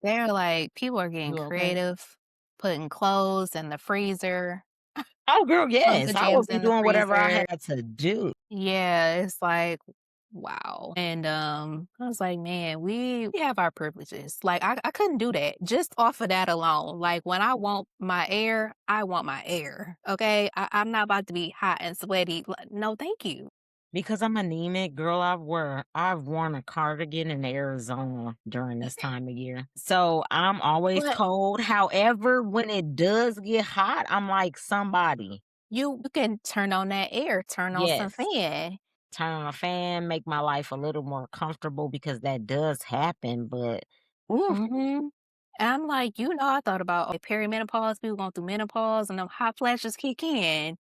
They're like, people are getting You okay? creative, putting clothes in the freezer, Oh, girl, yes. clothes I would jams be in the doing whatever I freezer. had to do. Yeah, it's like, wow. And I was like, man, we have our privileges. Like I couldn't do that just off of that alone. Like when I want my air, I want my air. Okay. I'm not about to be hot and sweaty. No, thank you. Because I'm anemic, girl, I've worn a cardigan in Arizona during this time of year. So I'm always But cold. However, when it does get hot, I'm like somebody. you can turn on that air, turn on some Yes. fan. Turn on a fan, make my life a little more comfortable because that does happen. But ooh, Mm-hmm. I'm like, I thought about perimenopause, people going through menopause and them hot flashes kick in.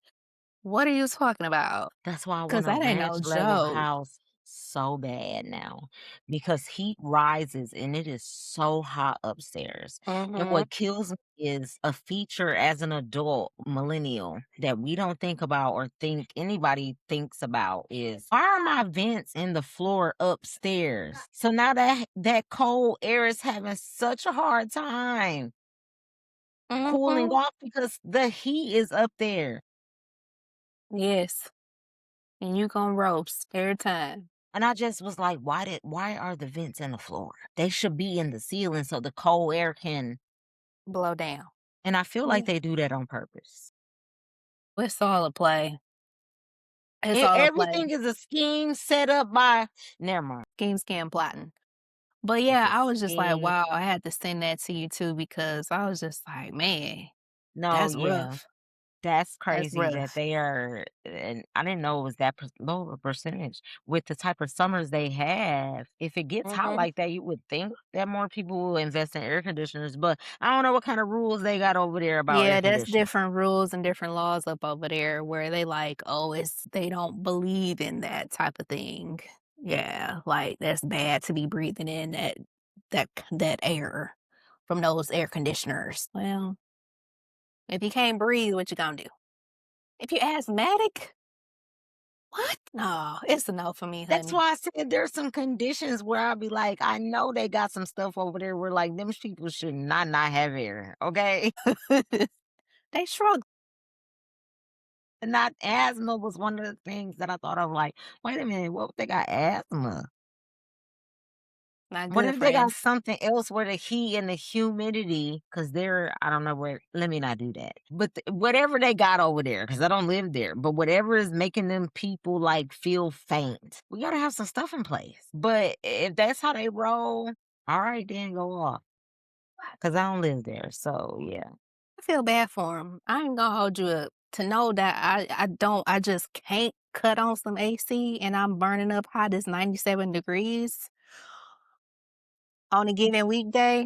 What are you talking about? that's why I Because want a that ain't ranch no level joke. house so bad now because heat rises and it is so hot upstairs. And Mhm. what kills me is a feature as an adult millennial that we don't think about or think anybody thinks about is why are my vents in the floor upstairs? So now that cold air is having such a hard time cooling Mhm. off because the heat is up there. Yes. And you gonna roast every time. And I just was like, why are the vents in the floor? They should be in the ceiling so the cold air can, Blow down. and I feel like Yeah. they do that on purpose. It's all a play. It's all a play. Everything is a scheme set up by never mind. Scheme, scam, plotting. But It's yeah, a I was just like, scheme. wow, I had to send that to you too because I was just like, man, No, that's yeah. rough. That's That's crazy that rough. they are, and I didn't know it was that low of a percentage with the type of summers they have. If it gets hot Mhm. like that, you would think that more people will invest in air conditioners, but I don't know what kind of rules they got over there about air Yeah, that's conditioning. different rules and different laws up over there where they like, oh, they don't believe in that type of thing. Yeah, like that's bad to be breathing in that air from those air conditioners. Well, if you can't breathe, what you gonna do? If you're asthmatic, what? No, it's a no for me, That's honey. why I said there's some conditions where I'll be like, I know they got some stuff over there where like them people should not have air, okay? They struggle. And not asthma was one of the things that I thought of like, wait a minute, what if they got asthma? Not What good, if they got friend. something else where the heat and the humidity, because they're, I don't know where, let me not do that. But whatever they got over there, because I don't live there, but whatever is making them people like feel faint, we got to have some stuff in place. But if that's how they roll, all right, then go off. Because I don't live there. So yeah. I feel bad for him. I ain't gonna hold you up to know that I just can't cut on some AC and I'm burning up hot as 97 degrees on a given weekday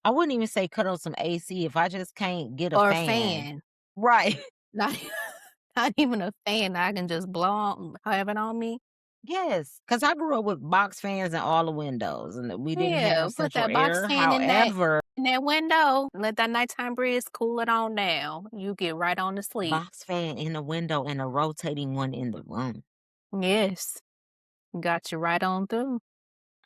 I wouldn't even say cut on some AC if I just can't get a or a fan. fan. Right. Not, not even a fan that I can just blow on, have it on me. Yes. Because I grew up with box fans in all the windows and we didn't Yeah, have put central that box air. fan However, in that window, let that nighttime breeze cool it on down. You get right on to sleep. box fan in the window and a rotating one in the room. Yes, got you right on through.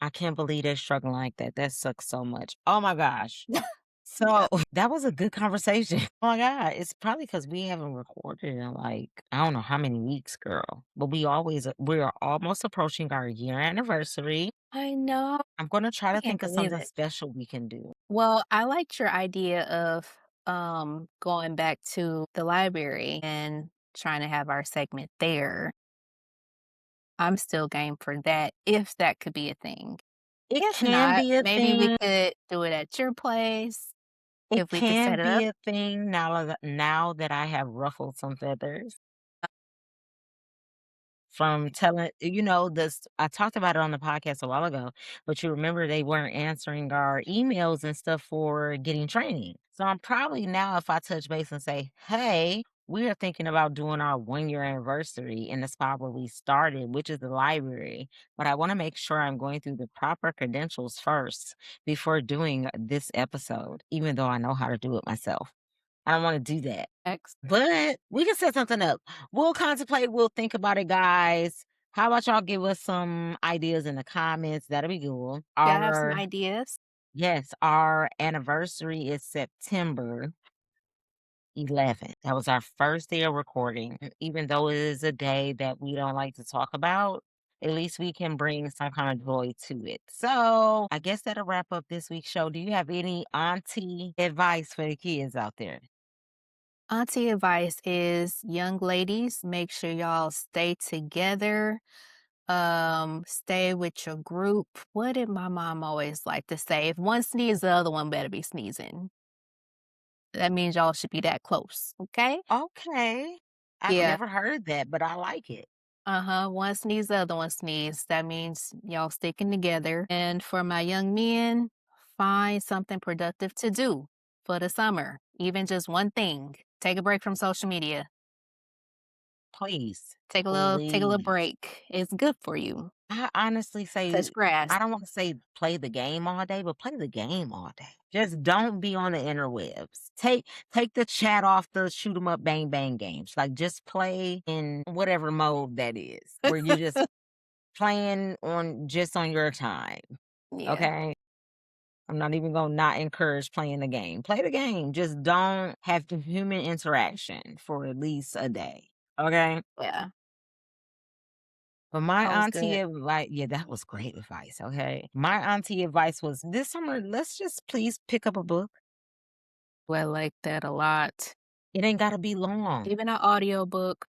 I can't believe they're struggling like that. That sucks so much. Oh my gosh. Yeah. So that was a good conversation. Oh my God. It's probably because we haven't recorded in like, I don't know how many weeks, girl. But we are almost approaching our year anniversary. I know. I'm going to try I to can't think of believe something it. special we can do. Well, I liked your idea of going back to the library and trying to have our segment there. I'm still game for that if that could be a thing. It If can not, be a maybe we thing. could do it at your place It if we could can set it be up. a thing now that I have ruffled some feathers. From telling this I talked about it on the podcast a while ago, but you remember they weren't answering our emails and stuff for getting training. So I'm probably now if I touch base and say, "Hey, we are thinking about doing our 1 year anniversary in the spot where we started, which is the library. But I want to make sure I'm going through the proper credentials first before doing this episode, even though I know how to do it myself. I don't want to do that. X. But we can set something up. We'll contemplate, we'll think about it, guys. How about y'all give us some ideas in the comments? That'll be good. Yeah, I have some ideas. Yes, our anniversary is September 11th. That was our first day of recording. Even though it is a day that we don't like to talk about, at least we can bring some kind of joy to it. So I guess that'll wrap up this week's show. Do you have any auntie advice for the kids out there? Auntie advice is young ladies, make sure y'all stay together. Stay with your group. What did my mom always like to say? If one sneezes, the other one better be sneezing. That means y'all should be that close. Okay? Okay. I've Yeah. never heard that, but I like it. One sneeze, the other one sneeze. That means y'all sticking together. And for my young men, find something productive to do for the summer. Even just one thing. Take a break from social media. Please. Take a little Please. break. It's good for you. I honestly say, Touch grass. I don't want to say play the game all day, but play the game all day. Just don't be on the interwebs. Take the chat off the shoot 'em up bang bang games. Like just play in whatever mode that is, where you're just playing on your time. Yeah. Okay. I'm not even gonna not encourage playing the game. Play the game. Just don't have the human interaction for at least a day. Okay. Yeah. But my That was auntie good. advice, yeah, that was great advice. Okay. My auntie advice was this summer, let's just please pick up a book. Well, I like that a lot. It ain't gotta be long. Even an audiobook.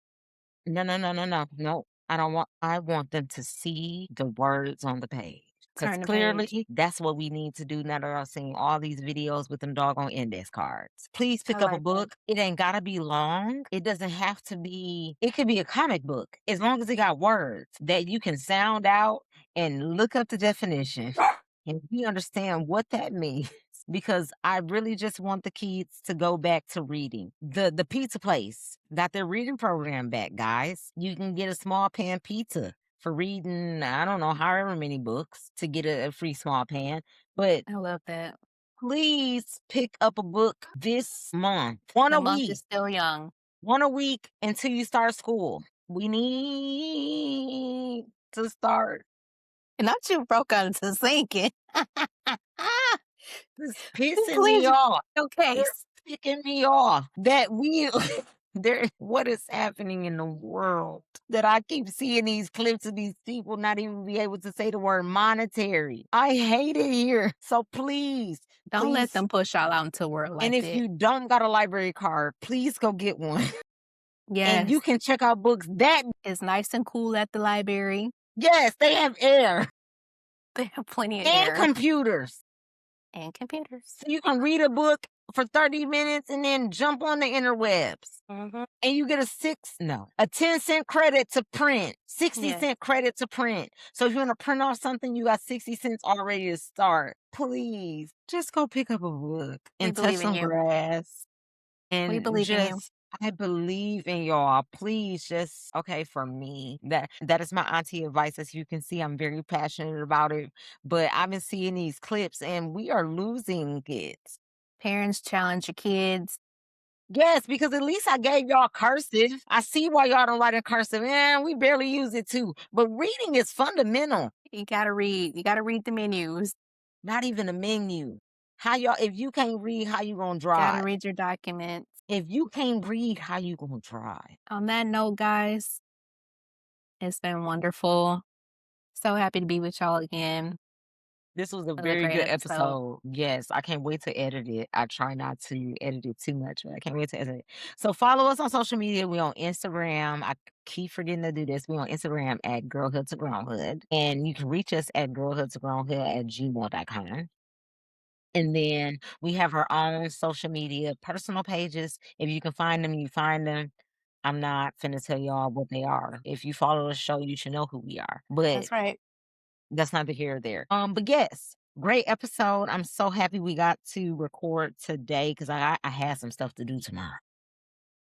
No. I want them to see the words on the page. Because Turn the clearly page. that's what we need to do now that I've seen all these videos with them doggone index cards. Please I pick up a like that. book. It ain't gotta be long. It doesn't have to be, it could be a comic book as long as it got words that you can sound out and look up the definition and we understand what that means. Because I really just want the kids to go back to reading. The pizza place got their reading program back, guys. You can get a small pan pizza for reading, I don't know, however many books to get a free small pan. But I love that. please pick up a book this month. One The a month week. is still young. One a week until you start school. We need to start. Not you broke out into singing. This pissing Please, me off. okay. It's picking me off that we there what is happening in the world that I keep seeing these clips of these people not even be able to say the word monetary. I hate it here. So please, Don't let please. them push y'all out into a world like And if that. you don't got a library card, please go get one. Yes. And you can check out books that It's nice and cool at the library. yes, they have air They have plenty of and air. computers. And computers. So you can read a book for 30 minutes and then jump on the interwebs. Mm-hmm. And you get a 10-cent credit to print, 60-cent credit to print. So if you want to print off something, you got 60 cents already to start. Please, just go pick up a book and touch some grass. And We believe in you. I believe in y'all. Please just, okay, for me, that is my auntie advice. As you can see, I'm very passionate about it. But I've been seeing these clips and we are losing it. Parents challenge your kids. Yes, because at least I gave y'all cursive. I see why y'all don't write in cursive. Man, we barely use it too. But reading is fundamental. You gotta read. You gotta read the menus. Not even a menu. How y'all, if you can't read, how you gonna drive? Gotta read your documents. If you can't read, how you gonna drive? On that note, guys, it's been wonderful. So happy to be with y'all again. This was a Another very great good episode. episode. Yes, I can't wait to edit it. I try not to edit it too much, but I can't wait to edit it. So follow us on social media. We're on Instagram. I keep forgetting to do this. We're on Instagram at Girlhood to Grownhood. And you can reach us at girlhoodtogrownhood@gmail.com. And then we have our own social media personal pages. If you can find them, you find them. I'm not finna tell y'all what they are. If you follow the show, you should know who we are. But That's right. that's neither here or there. But yes, great episode. I'm so happy we got to record today because I had some stuff to do tomorrow.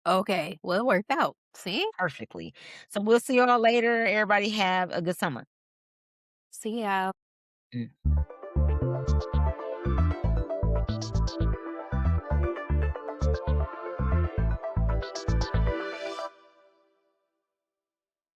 Okay. Well, it worked out. See? Perfectly. So we'll see y'all later. Everybody have a good summer. See ya. Mm.